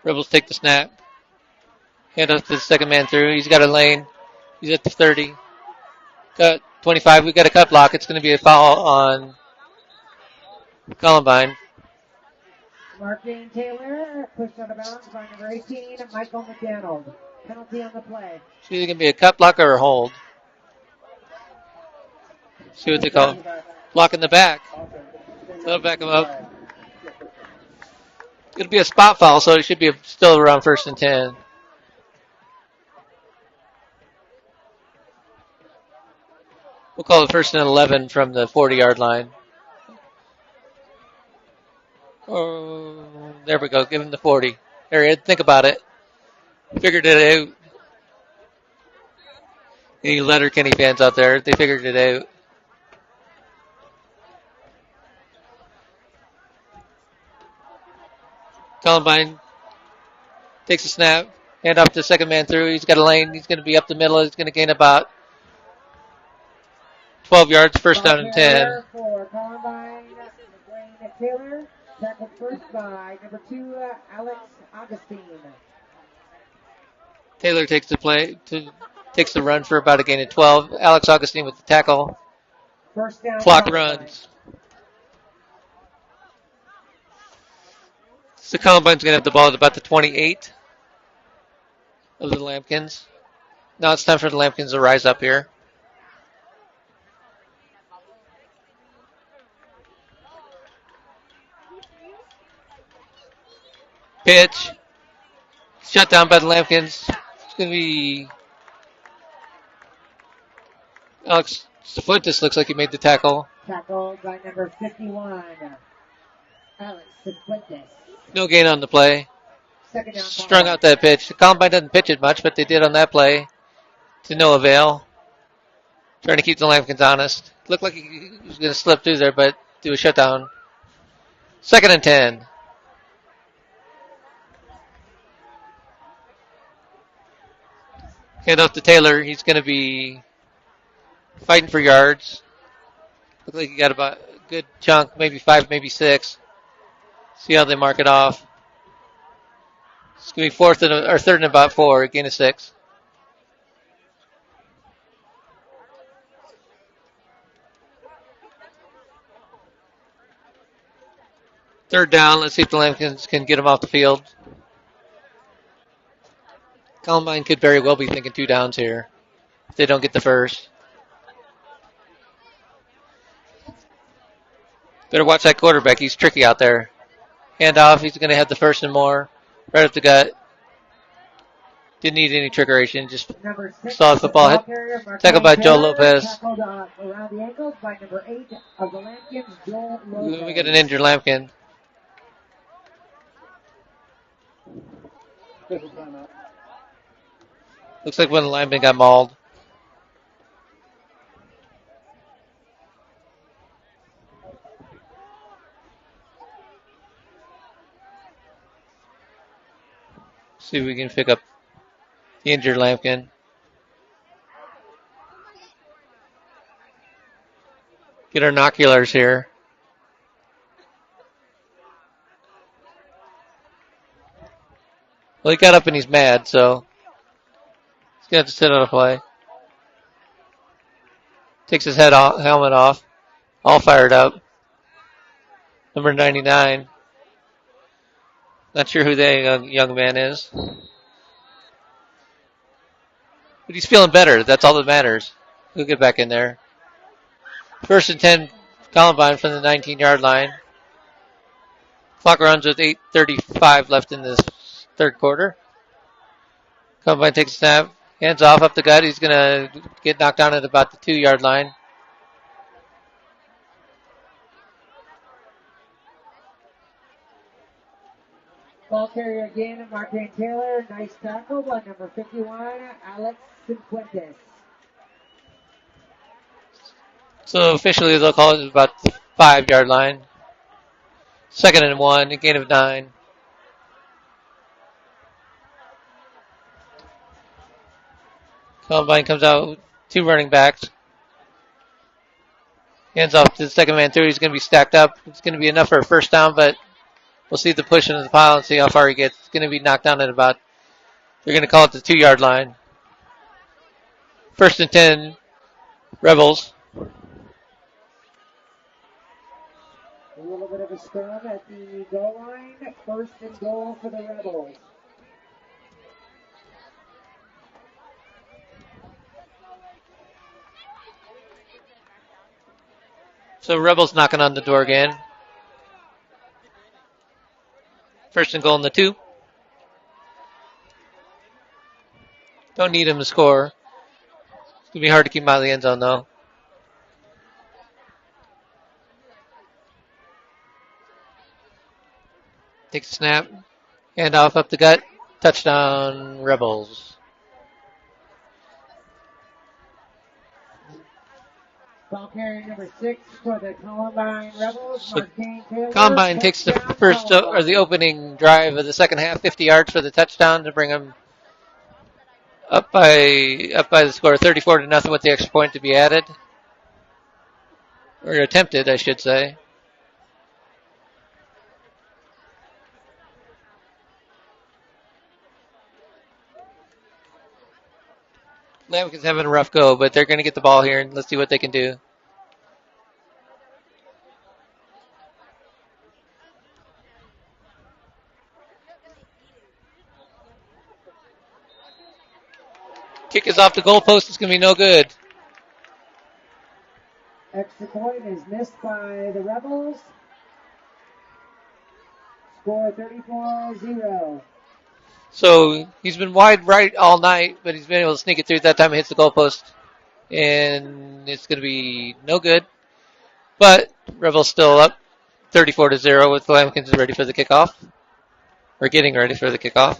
Rebels take the snap. Hand off to the second man through. He's got a lane. He's at the 30. Cut 25. We've got a cut block. It's going to be a foul on Columbine. Marking Taylor, pushed out of bounds by number 18, Michael McDonald. Penalty on the play. It's either going to be a cut block or a hold. See what they call it. Block in the back. They'll back him up. It'll be a spot foul, so it should be still around 1st and 10. We'll call it 1st and 11 from the 40-yard line. Oh, there we go. Give him the 40. There, think about it. Figured it out. Any Letterkenny fans out there, they figured it out. Columbine takes a snap. Hand off to the second man through. He's got a lane. He's going to be up the middle. He's going to gain about 12 yards. 1st down and 10. For Columbine, McLean Taylor. Tackled first by number 2, Alex Augustine. Taylor takes takes the run for about a gain of 12. Alex Augustine with the tackle. First down. Clock runs. So Columbine's going to have the ball at about the 28 of the Lambkins. Now it's time for the Lambkins to rise up here. Pitch. Shut down by the Lambkins. It's going to be Alex Cifuentes. Looks like he made the tackle. Tackled by number 51, Alex Cifuentes. No gain on the play. Second down. Strung out that pitch. The Columbine doesn't pitch it much, but they did on that play to no avail. Trying to keep the Lambkins honest. Looked like he was going to slip through there, but do a shutdown. 2nd and 10. Hand off to Taylor. He's going to be fighting for yards. Looks like he got about a good chunk, maybe 5, maybe 6. See how they mark it off. It's going to be 3rd and about 4, gain of 6. Third down. Let's see if the Lambkins can get him off the field. Columbine could very well be thinking 2 downs here if they don't get the first. Better watch that quarterback. He's tricky out there. Hand off. He's going to have the 1st and more. Right up the gut. Didn't need any trickeration. Just saw the football hit. Tackled by Joe Lopez. Tackled around the ankles by number 8 of the Lambkins, Joel Lopez. We got an injured Lambkin. Looks like one of the linemen got mauled. See if we can pick up the injured Lambkin. Get our binoculars here. Well, he got up and he's mad, so he's going to have to sit on a play. Takes his helmet off. All fired up. Number 99. Not sure who that young man is. But he's feeling better. That's all that matters. He'll get back in there. First and 10, Columbine from the 19-yard line. Clock runs with 8:35 left in this third quarter. Columbine takes a snap. Hands off up the gut. He's going to get knocked down at about the 2-yard line. Ball carrier again, Marquand Taylor. Nice tackle by number 51, Alex Cinquentes. So officially they'll call it about the 5-yard line. 2nd and 1, a gain of 9. Columbine comes out with 2 running backs. Hands off to the second man through. He's going to be stacked up. It's going to be enough for a first down, but we'll see the push into the pile and see how far he gets. It's going to be knocked down at about, they're going to call it the 2-yard line. First and 10, Rebels. A little bit of a scrum at the goal line. First and goal for the Rebels. So Rebels knocking on the door again. First and goal in the 2. Don't need him to score. It's going to be hard to keep him out of the end zone, though. Takes a snap. Hand off up the gut. Touchdown, Rebels. Ball carrier number 6 for the Columbine Rebels. So Marquand Taylor. Columbine takes the first or the opening drive of the second half, 50 yards for the touchdown to bring them up by the score, 34-0 with the extra point to be added, or attempted, I should say. Lambkin's having a rough go, but they're going to get the ball here, and let's see what they can do. Kick is off the goalpost. It's going to be no good. Extra point is missed by the Rebels. Score 34-0. So he's been wide right all night, but he's been able to sneak it through. That time it hits the goalpost, and it's going to be no good. But Rebels still up 34-0 with the Lambkins ready for the kickoff. Or getting ready for the kickoff.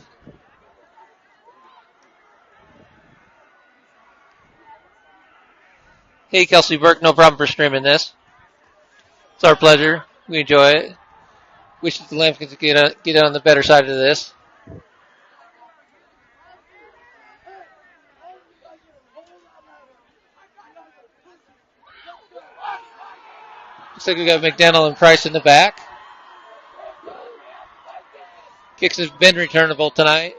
Hey, Kelsey Burke, no problem for streaming this. It's our pleasure. We enjoy it. Wish the Lambkins could get on the better side of this. Looks like we got McDaniel and Price in the back. Kicks have been returnable tonight.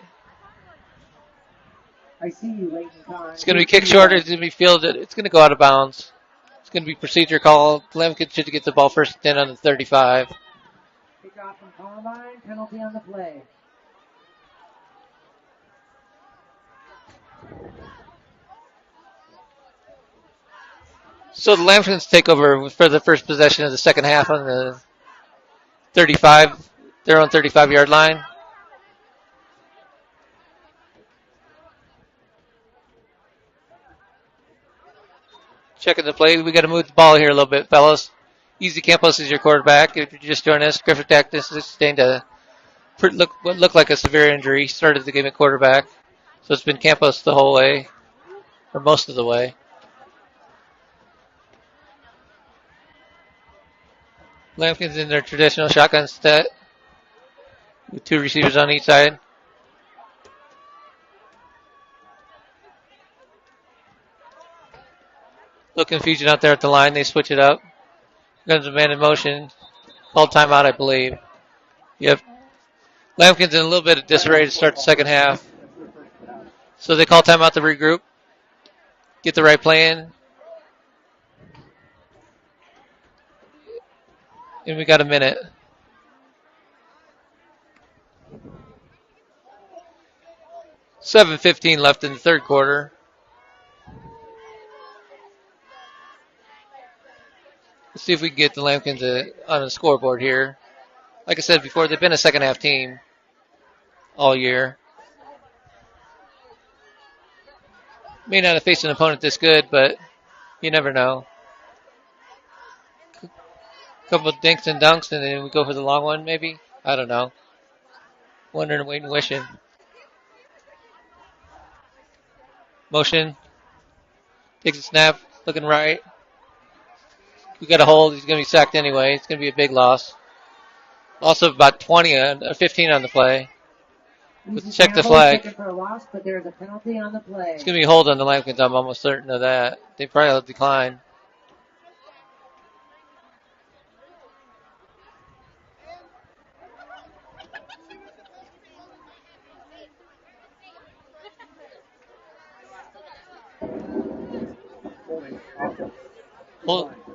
I see you late in time. It's going to be kick short. It's going to be fielded. It's going to go out of bounds. It's going to be procedure call. Lambkin should get the ball first and 10 on the 35. Kickoff from Columbine. Penalty on the play. So the Lambkins take over for the first possession of the second half on the 35, their own 35-yard line. Checking the play. We got to move the ball here a little bit, fellas. Easy Campos is your quarterback. If you're just joining us, Griffith Dak sustained what looked like a severe injury. Started the game at quarterback. So it's been Campos the whole way, or most of the way. Lambkins in their traditional shotgun set with 2 receivers on each side. Little confusion out there at the line. They switch it up. Here comes a man in motion. Called timeout, I believe. Yep. Lambkins in a little bit of disarray to start the second half. So they call timeout to regroup, get the right play in. And we got a minute. $7:15 left in the third quarter. Let's see if we can get the Lambkins on the scoreboard here. Like I said before, they've been a second half team all year. May not have faced an opponent this good, but you never know. A couple of dinks and dunks, and then we go for the long one, maybe? I don't know. Wondering, waiting, wishing. Motion. Takes a snap. Looking right. We got a hold. He's going to be sacked anyway. It's going to be a big loss. Loss of about 15 on the play. Let's check the flag. For a loss, but there's a penalty on the play. It's going to be a hold on the Lambkins. I'm almost certain of that. They probably will decline.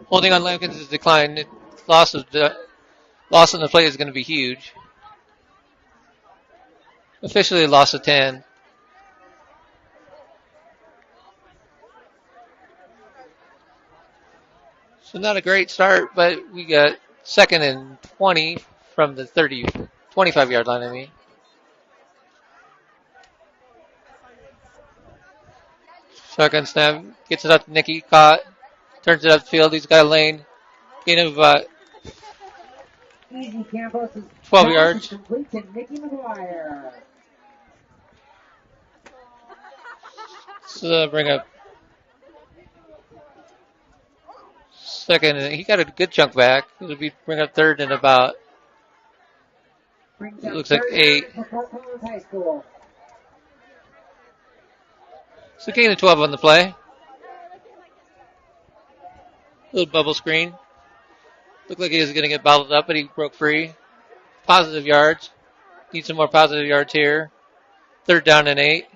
Holding on Lambkins is declined. Loss in the play is going to be huge. Officially a loss of 10. So not a great start, but we got second and 20 from the 25-yard line, I mean. Shotgun snap, gets it up to Nicky, caught, turns it upfield. He's got a lane, gain of about 12 yards. Complete to Nicky McGuire. So that'll bring up second. He got a good chunk back. It'll bring up third and about, it looks like 8. So gain of 12 on the play. Little bubble screen. Looked like he was going to get bottled up, but he broke free. Positive yards. Need some more positive yards here. Third down and 8.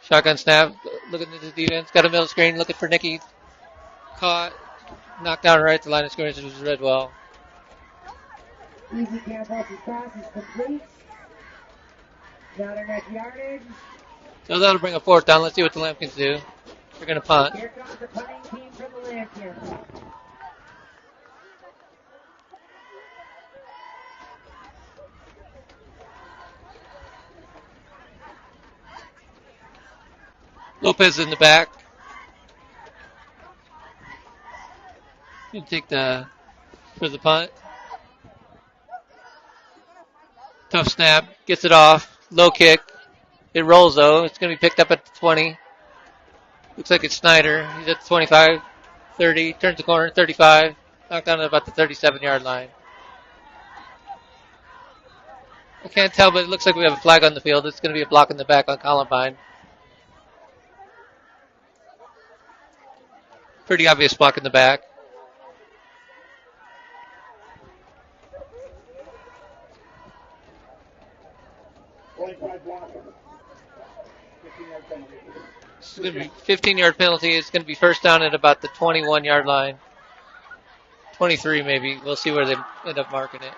Shotgun snap. Looking at the defense. Got a middle screen. Looking for Nicky. Caught. Knocked down right at the line of scrimmage. It was read well. Easy campus pass is complete. Not enough yardage. So that'll bring a fourth down. Let's see what the Lambkins do. They're going to punt. Here comes the punting team from the Lambkins. Lopez in the back. You take for the punt. Tough snap. Gets it off. Low kick. It rolls though. It's going to be picked up at the 20. Looks like it's Snyder. He's at the 25, 30. Turns the corner. 35. Knocked down at about the 37-yard line. I can't tell, but it looks like we have a flag on the field. It's going to be a block in the back on Columbine. Pretty obvious block in the back. It's going to be 15-yard penalty. It's going to be first down at about the 21-yard line. 23 maybe. We'll see where they end up marking it.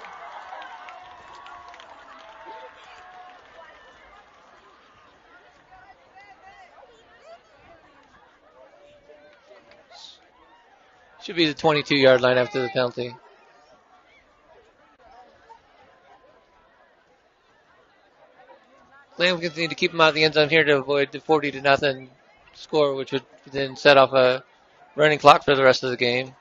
Should be the 22-yard line after the penalty. Lambkins need to keep them out of the end zone here to avoid the 40-0 score, which would then set off a running clock for the rest of the game.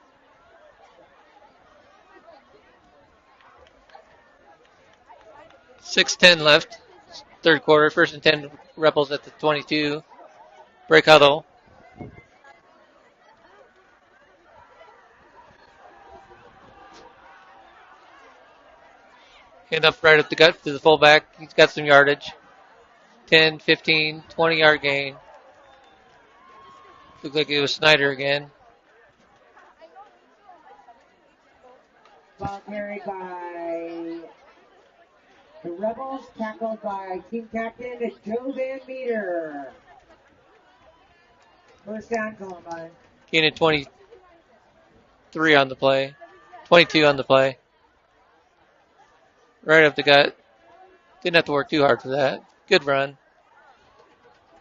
.6:10 left, third quarter. First and 10, Rebels at the 22. Break huddle. Hand up right up the gut to the fullback. He's got some yardage. 10, 15, 20-yard gain. Looked like it was Snyder again. Ball carried by The Rebels tackled by team captain Joe Van Meter. First down, Columbine. Gain of 23 on the play. 22 on the play. Right up the gut. Didn't have to work too hard for that. Good run.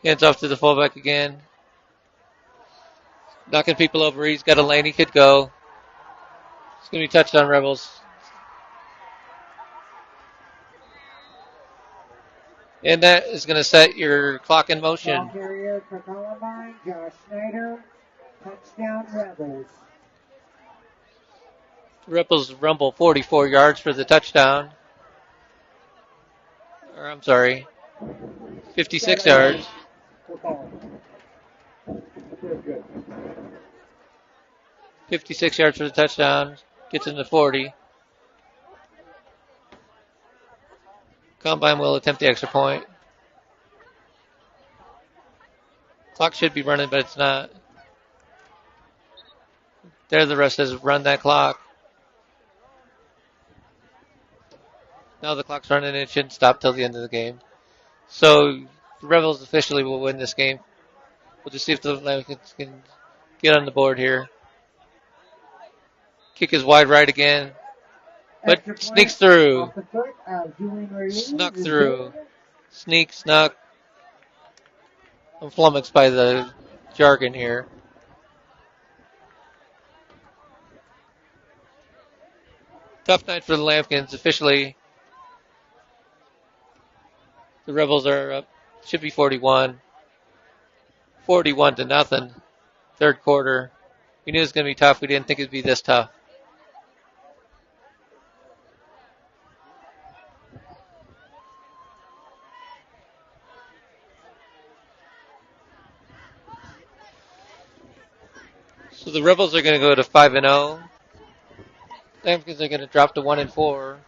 Hands off to the fullback again. Knocking people over. He's got a lane he could go. It's going to be touchdown Rebels. And that is going to set your clock in motion. Ball carrier for Columbine, Josh Snyder. Touchdown Rebels. Rebels rumble 44 yards for the touchdown. Or I'm sorry, 56 yards. For Columbine. Very good. 56 yards for the touchdown. Gets into 40. Combine will attempt the extra point. Clock should be running, but it's not. There the rest says run that clock. Now the clock's running and it shouldn't stop till the end of the game. So the Rebels officially will win this game. We'll just see if the Lambkins can get on the board here. Kick is wide right again. But sneaks through. Snuck through. Snuck. I'm flummoxed by the jargon here. Tough night for the Lambkins. Officially, the Rebels are up. Should be 41. 41 to nothing. Third quarter. We knew it was going to be tough. We didn't think it would be this tough. So the Rebels are going to go to 5-0. Lambkins are going to drop to 1-4.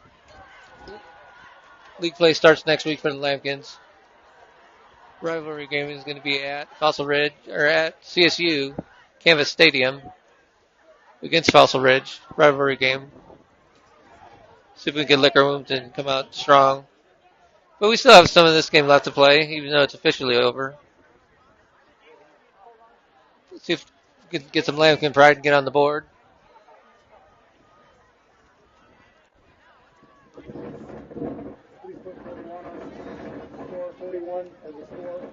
League play starts next week for the Lambkins. Rivalry game is going to be at Fossil Ridge or at CSU Canvas Stadium against Fossil Ridge. Rivalry game. See if we can get liquor rooms and come out strong. But we still have some of this game left to play, even though it's officially over. Let's see if we can get some Lambkin pride and get on the board. Please put 41 on score, 41 as a score.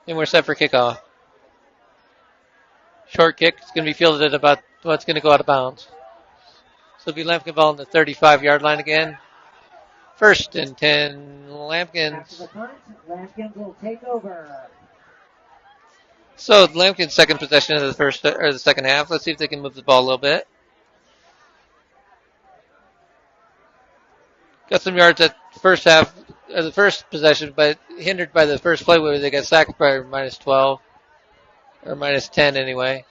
And we're set for kickoff. Short kick. It's going to be fielded at about what's going to go out of bounds. So it'll be Lambkin ball on the 35-yard line again. First and 10, Lambkins. After the punt, Lambkins will take over. So Lambkin's second possession of the second half. Let's see if they can move the ball a little bit. Got some yards at first half, or the first possession, but hindered by the first play where they got sacked by minus 12 or minus 10 anyway.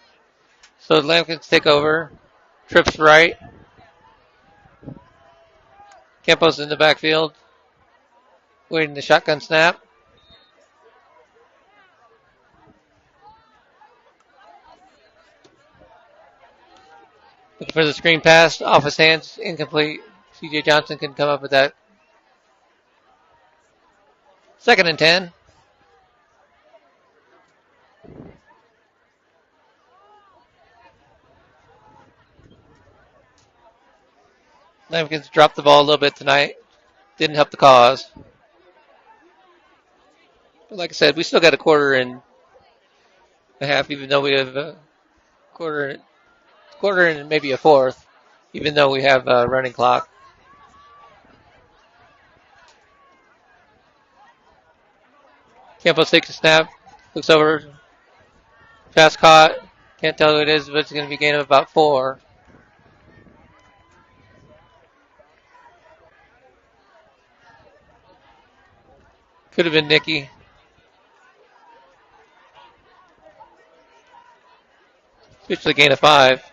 So Lambkins take over. Trips right. Campos in the backfield. Waiting the shotgun snap. Looking for the screen pass. Off his hands. Incomplete. C.J. Johnson can come up with that. Second and 10. Lambkins dropped the ball a little bit tonight. Didn't help the cause. But like I said, we still got a quarter and a half, even though we have a quarter and maybe a fourth, even though we have a running clock. Campos takes a snap, looks over, pass caught. Can't tell who it is, but it's going to be a gain of about 4. Could have been Nicky. Switch to the gain of 5.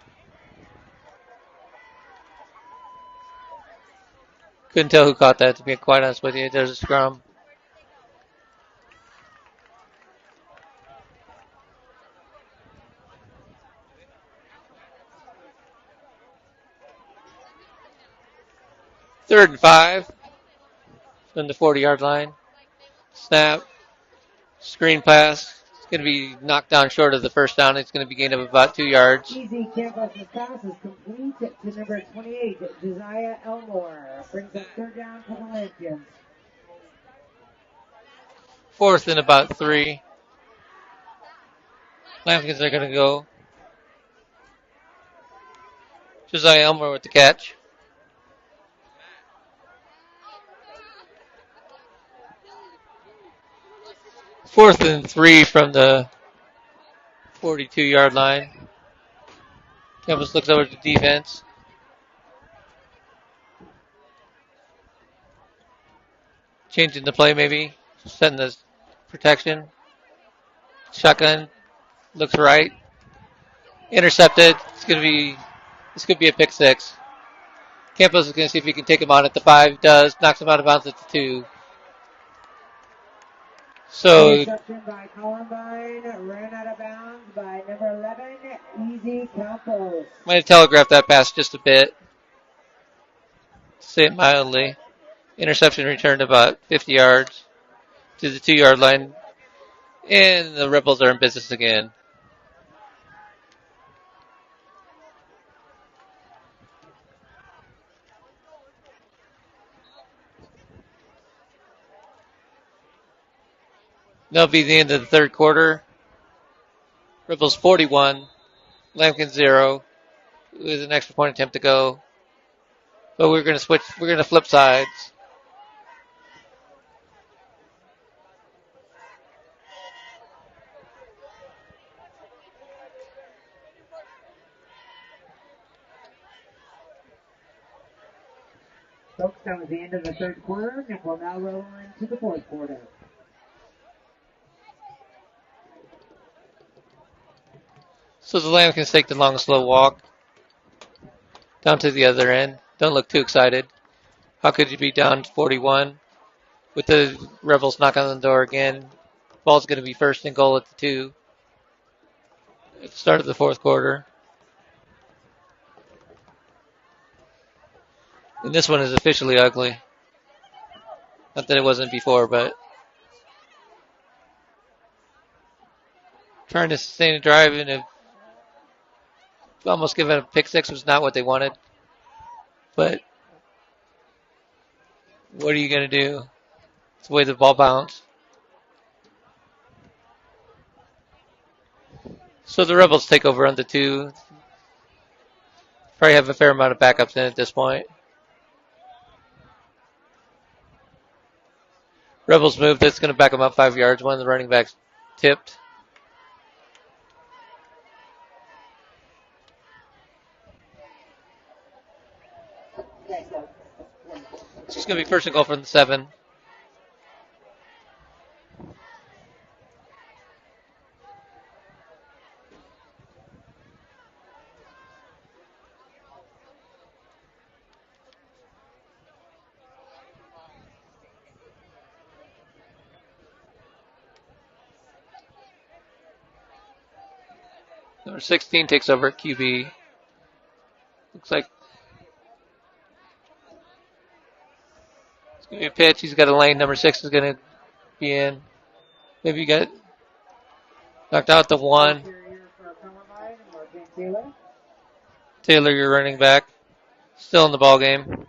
Couldn't tell who caught that, to be quite honest with you. There's a scrum. 3rd and 5 from the 40-yard line. Snap. Screen pass. It's going to be knocked down short of the first down. It's going to be gained of about 2 yards. Easy Campos' pass is complete to number 28, Josiah Elmore. Brings up 3rd down for the Lambkins. 4th and about 3. Lambkins are going to go. Josiah Elmore with the catch. Fourth and 3 from the 42-yard line. Campus looks over to defense. Changing the play maybe. Setting the protection. Shotgun. Looks right. Intercepted. This could be a pick 6. Campos is going to see if he can take him on at the 5. Does. Knocks him out of bounds at the 2. So, interception by Columbine, ran out of bounds by number 11, Easy Campos. Might have telegraphed that pass just a bit. Say it mildly. Interception returned about 50 yards to the 2-yard line. And the Rebels are in business again. That'll be the end of the 3rd quarter. Rebels 41, Lambkin 0. With an extra point attempt to go. But we're going to flip sides. Folks, that was the end of the 3rd quarter, and we'll now roll into the 4th quarter. So the Lambkins take the long, slow walk down to the other end. Don't look too excited. How could you be down 41 with the Rebels knock on the door again? Ball's going to be 1st and goal at the 2 at the start of the 4th quarter. And this one is officially ugly. Not that it wasn't before, but trying to sustain a drive and almost giving a pick 6 was not what they wanted. But what are you going to do? It's the way the ball bounced. So the Rebels take over on the 2. Probably have a fair amount of backups in at this point. Rebels move. That's going to back them up 5 yards. One of the running backs tipped. It's just going to be 1st and goal from the 7. Number 16 takes over at QB. Looks like it's going to be a pitch. He's got a lane. Number 6 is going to be in. Maybe you got knocked out the 1. Taylor, your running back. Still in the ball game.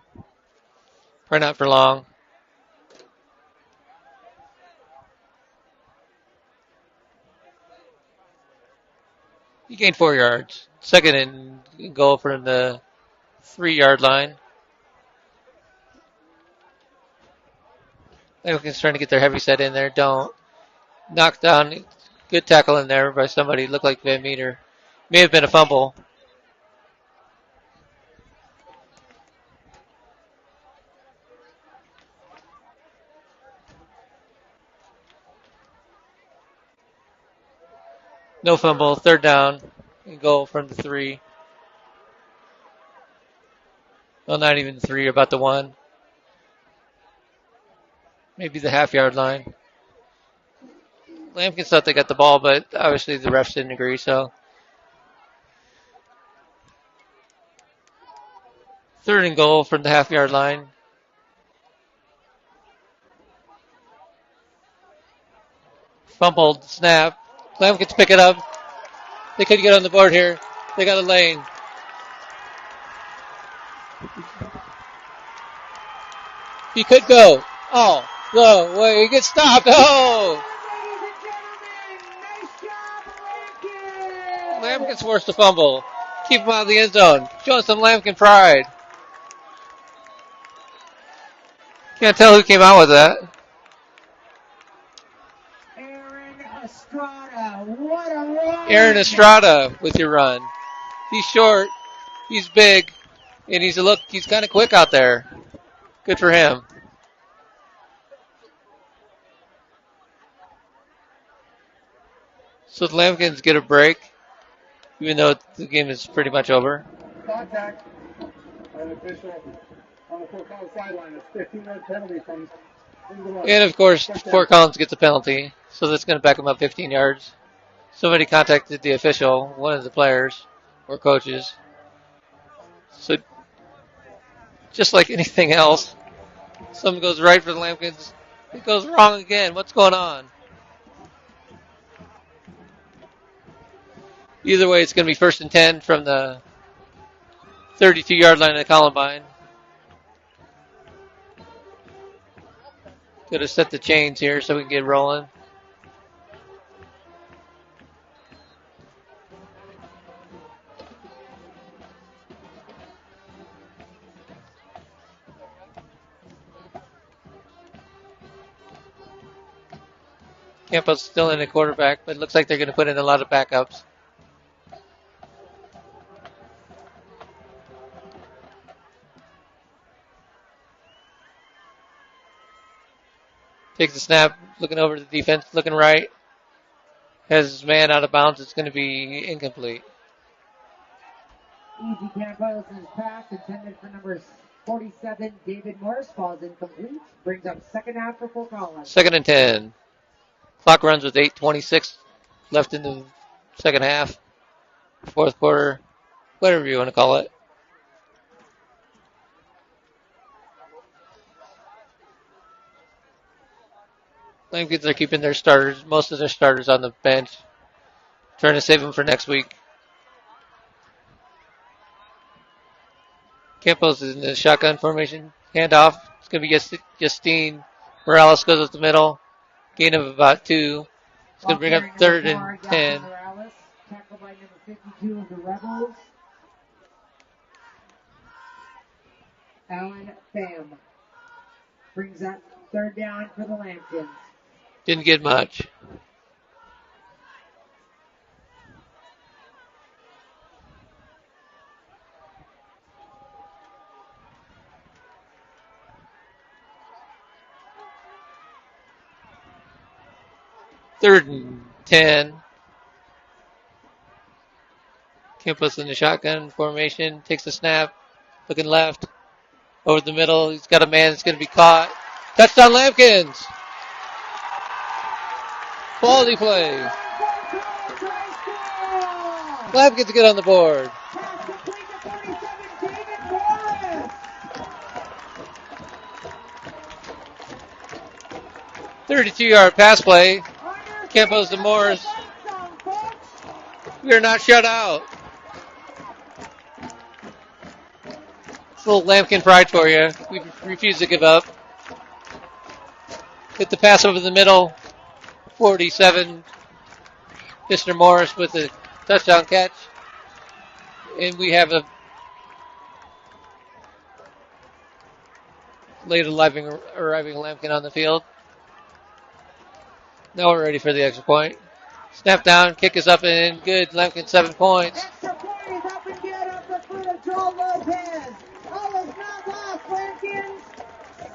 Probably not for long. He gained 4 yards. 2nd and goal from the 3-yard line. Lambkin's trying to get their heavy set in there. Don't. Knocked down. Good tackle in there by somebody. Looked like Van Meter. May have been a fumble. No fumble. 3rd down. And goal from the 3. Well, not even the 3. About the 1. Maybe the half-yard line. Lambkins thought they got the ball, but obviously the refs didn't agree, so. 3rd and goal from the half-yard line. Fumbled snap. Lambkins pick it up. They could get on the board here. They got a lane. He could go. Oh, no, wait, he gets stopped. Oh! Lambkins forced a fumble. Keep him out of the end zone. Showing some Lambkin pride. Can't tell who came out with that. Aaron Estrada, what a run! Aaron Estrada with your run. He's short, he's big, and he's kind of quick out there. Good for him. So the Lambkins get a break, even though the game is pretty much over. Contact. An official on the Fort Collins sideline. It's 15-yard penalty from. And of course, Fort Collins gets a penalty, so that's going to back them up 15 yards. Somebody contacted the official, one of the players or coaches. So just like anything else, something goes right for the Lambkins, it goes wrong again. What's going on? Either way, it's going to be 1st and 10 from the 32-yard line of Columbine. Got to set the chains here so we can get rolling. Campos still in a quarterback, but it looks like they're going to put in a lot of backups. Takes the snap, looking over the defense, looking right. Has his man out of bounds. It's going to be incomplete. E.G. Campos' pass intended for number 47, David Morris, falls incomplete. Brings up second half for Fort Collins. 2nd and 10. Clock runs with 8:26 left in the second half. Fourth quarter, whatever you want to call it. Lambkins are keeping their starters, most of their starters on the bench, trying to save them for next week. Campos is in the shotgun formation. Handoff. It's going to be Justine Morales goes up the middle. Gain of about 2. It's going to bring up 3rd and 10. Morales, tackled by number 52 of the Rebels, Alan Pham. Brings up 3rd down for the Lambkins. Didn't get much. Third and 10. Campos in the shotgun formation. Takes the snap. Looking left. Over the middle. He's got a man that's going to be caught. Touchdown Lambkins. Quality play. Lambkins get on the board. 32-yard pass play. Campos to Morris. We are not shut out. It's a little Lambkin pride for you. We refuse to give up. Hit the pass over the middle. 47. Mr. Morris with a touchdown catch. And we have a late arriving Lambkin on the field. Now we're ready for the extra point. Snap down, kick is up and in. Good. Lambkin 7 points. Extra point is up and good up the foot of Joel Lopez. All is not lost. Lambkins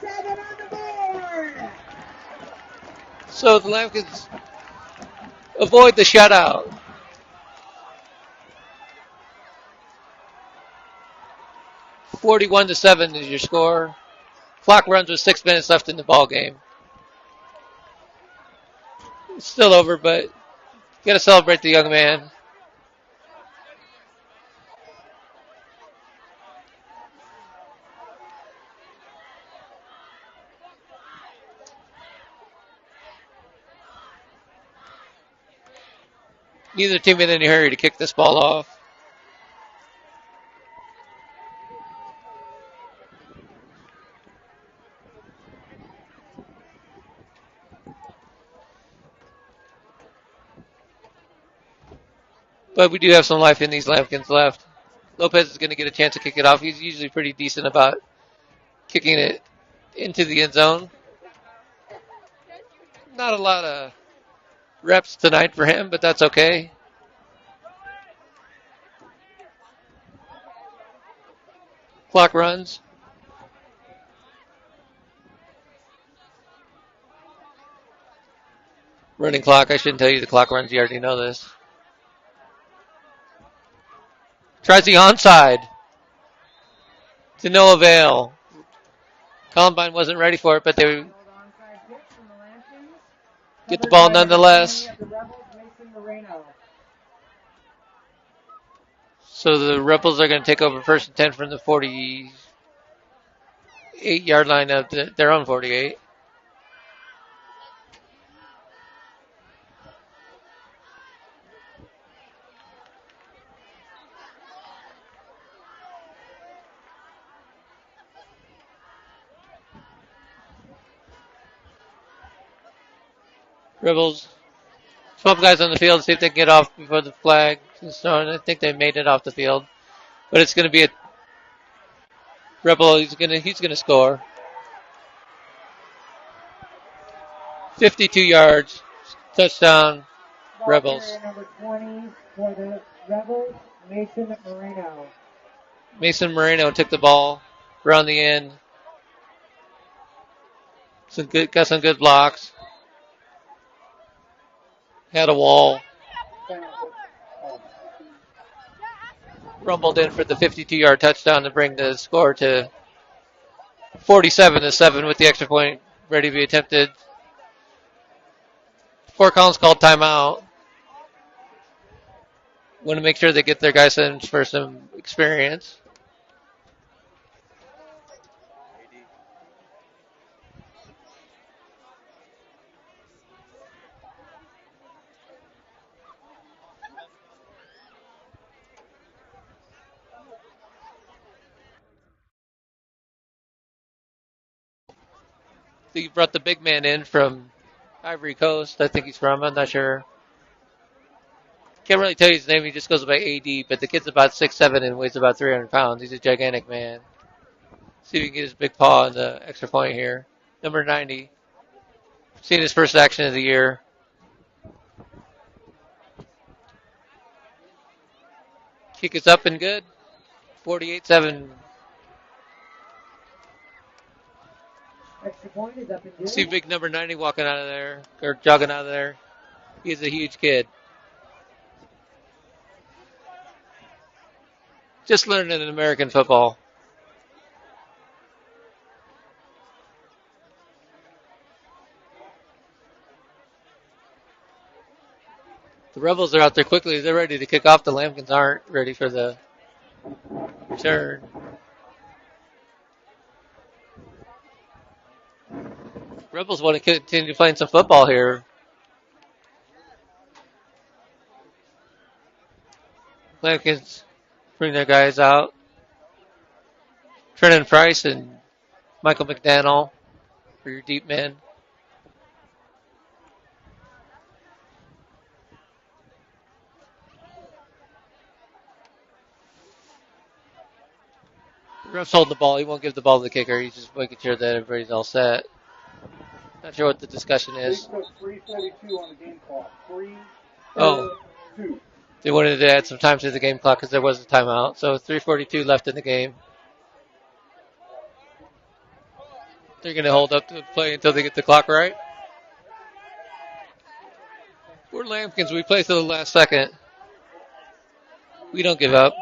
7 on the board. So the Lambkins avoid the shutout. (41-7) is your score. Clock runs with 6 minutes left in the ball game. It's still over, but you got to celebrate the young man. Neither team in any hurry to kick this ball off. But we do have some life in these Lambkins left. Lopez is going to get a chance to kick it off. He's usually pretty decent about kicking it into the end zone. Not a lot of reps tonight for him, but that's okay. Clock runs. Running clock. I shouldn't tell you the clock runs. You already know this. Tries the onside. To no avail. Columbine wasn't ready for it, but they get the ball nonetheless. So the Rebels are going to take over 1st and 10 from the 48-yard line of their own 48. Rebels, 12 guys on the field, see if they can get off before the flag is thrown. I think they made it off the field. But it's going to be a Rebel. He's going to score. 52 yards. Touchdown, Rebels. Number 20 for the Rebels, Mason Moreno. Mason Moreno took the ball around the end. Got some good blocks. Had a wall. Rumbled in for the 52-yard touchdown to bring the score to 47-7 with the extra point ready to be attempted. Fort Collins called timeout. Want to make sure they get their guys in for some experience. He brought the big man in from Ivory Coast. I think he's from. I'm not sure. Can't really tell you his name. He just goes by AD, but the kid's about 6'7" and weighs about 300 pounds. He's a gigantic man. See if he can get his big paw on the extra point here. Number 90. Seeing his first action of the year. Kick is up and good. 48-7. Extra point is up and good. See big number 90 walking out of there, or jogging out of there. He's a huge kid. Just learning American football. The Rebels are out there quickly. They're ready to kick off. The Lambkins aren't ready for the return. Rebels want to continue playing some football here. Lambkins bring their guys out. Trenton Price and Michael McDaniel for your deep men. The ref's holding the ball. He won't give the ball to the kicker. He's just making sure that everybody's all set. Not sure what the discussion is. They took 3:42 on the game clock. 3:42. Oh. They wanted to add some time to the game clock because there was a timeout. So 3:42 left in the game. They're going to hold up the play until they get the clock right. We're Lambkins. We play to the last second. We don't give up.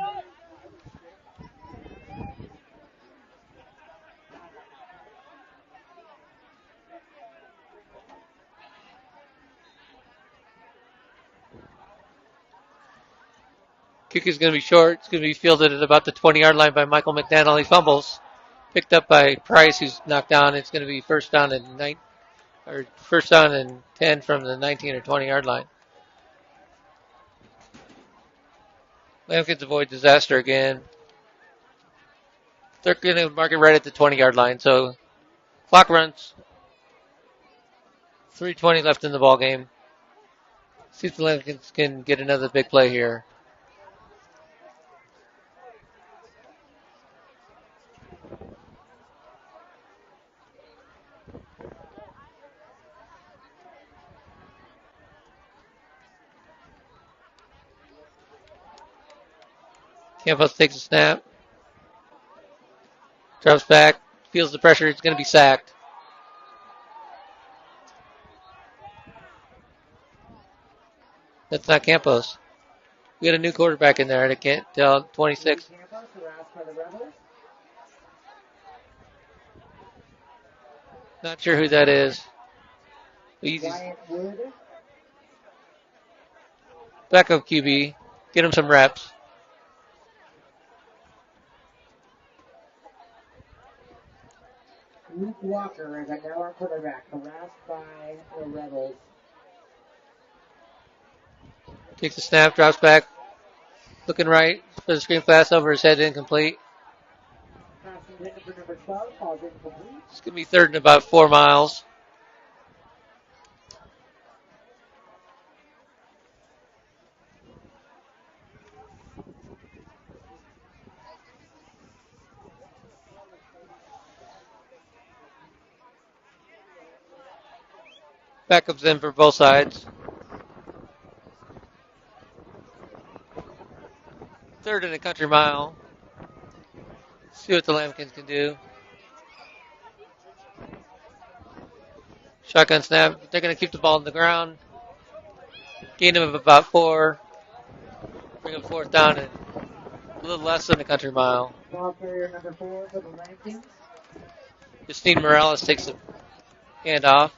Kick is going to be short. It's going to be fielded at about the 20-yard line by Michael McDaniel. He fumbles. Picked up by Price, who's knocked down. It's going to be first down and 10 from the 19 or 20-yard line. Lambkins avoid disaster again. They're going to mark it right at the 20-yard line. So clock runs. 3:20 left in the ball game. See if the Lambkins can get another big play here. Campos takes a snap. Drops back. Feels the pressure. It's going to be sacked. That's not Campos. We got a new quarterback in there. I can't tell. 26. Not sure who that is. Backup QB. Get him some reps. Luke Walker is now our quarterback, harassed by the Rebels. Takes a snap, drops back. Looking right for the screen pass over his head, incomplete. It's going to be third and about 4 miles. Backups in for both sides. Third and a country mile. See what the Lambkins can do. Shotgun snap. They're going to keep the ball on the ground. Gain of about 4. Bring up fourth down and a little less than a country mile. Ball carrier number 4 for the Lambkins. Justine Morales takes the handoff.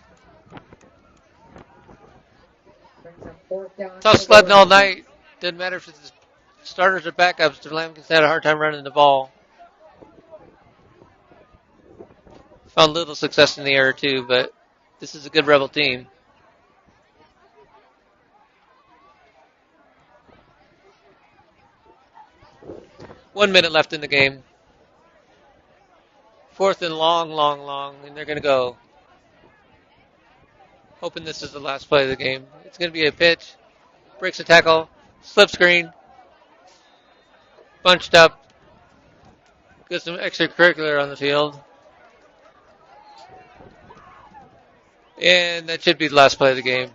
Tough sledding all night. Doesn't matter if it's starters or backups. The Lambkins had a hard time running the ball. Found little success in the air too, but this is a good Rebel team. One minute left in the game. Fourth and long, and they're going to go. Hoping this is the last play of the game. It's going to be a pitch. Breaks a tackle. Slip screen. Bunched up. Get some extracurricular on the field. And that should be the last play of the game.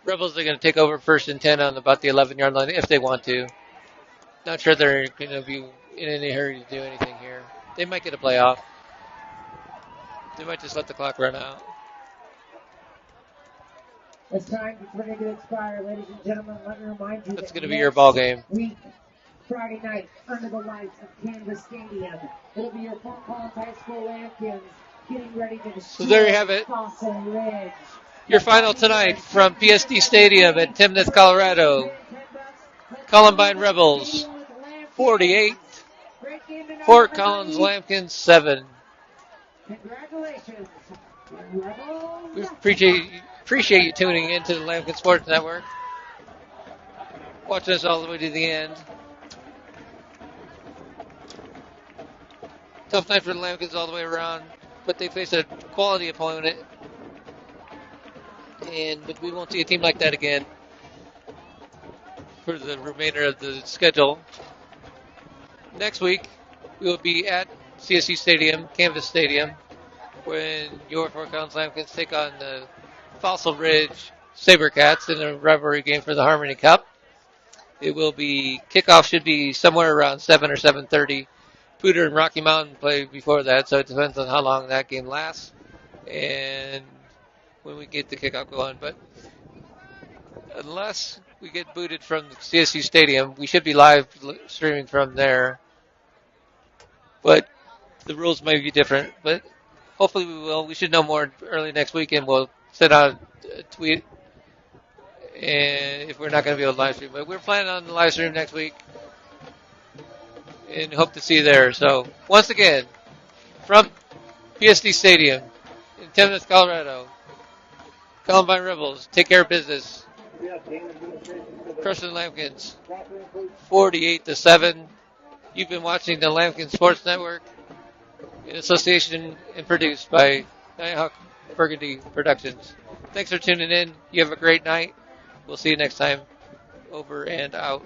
Rebels are going to take over first and 10 on about the 11-yard line if they want to. Not sure they're going to be in any hurry to do anything here. They might get a playoff. They might just let the clock run out. As time is ready to expire, ladies and gentlemen, let me remind you that's going to be your ball game. Week, Friday night, under the lights of Canvas Stadium, it'll be your Fort Collins High School Lambkins getting ready to destroy So there you have it. Fossil Ridge. Your final tonight from PSD Stadium at Timnath, Colorado. Columbine Rebels 48. Fort Collins Lambkins 7. Congratulations, Rebels. We appreciate you tuning into the Lambkin Sports Network. Watching us all the way to the end. Tough night for the Lambkins all the way around, but they face a quality opponent. But we won't see a team like that again for the remainder of the schedule. Next week, we will be at CSU Stadium, Canvas Stadium, when your Fort Collins Lambkins take on the Fossil Ridge Sabercats in a rivalry game for the Harmony Cup. It will be, kickoff should be somewhere around 7 or 7:30. Pooter and Rocky Mountain play before that, so it depends on how long that game lasts and when we get the kickoff going. But unless we get booted from the CSU Stadium, we should be live streaming from there. But the rules may be different, but hopefully we will. We should know more early next week, and we'll send out a tweet and if we're not going to be able to live stream. But we're planning on the live stream next week and hope to see you there. So once again, from PSD Stadium in Timnath, Colorado, Columbine Rebels, take care of business. Crushing the Lambkins 48-7. You've been watching the Lambkin Sports Network in association and produced by Nighthawk Burgundy Productions. Thanks for tuning in. You have a great night. We'll see you next time. Over and out.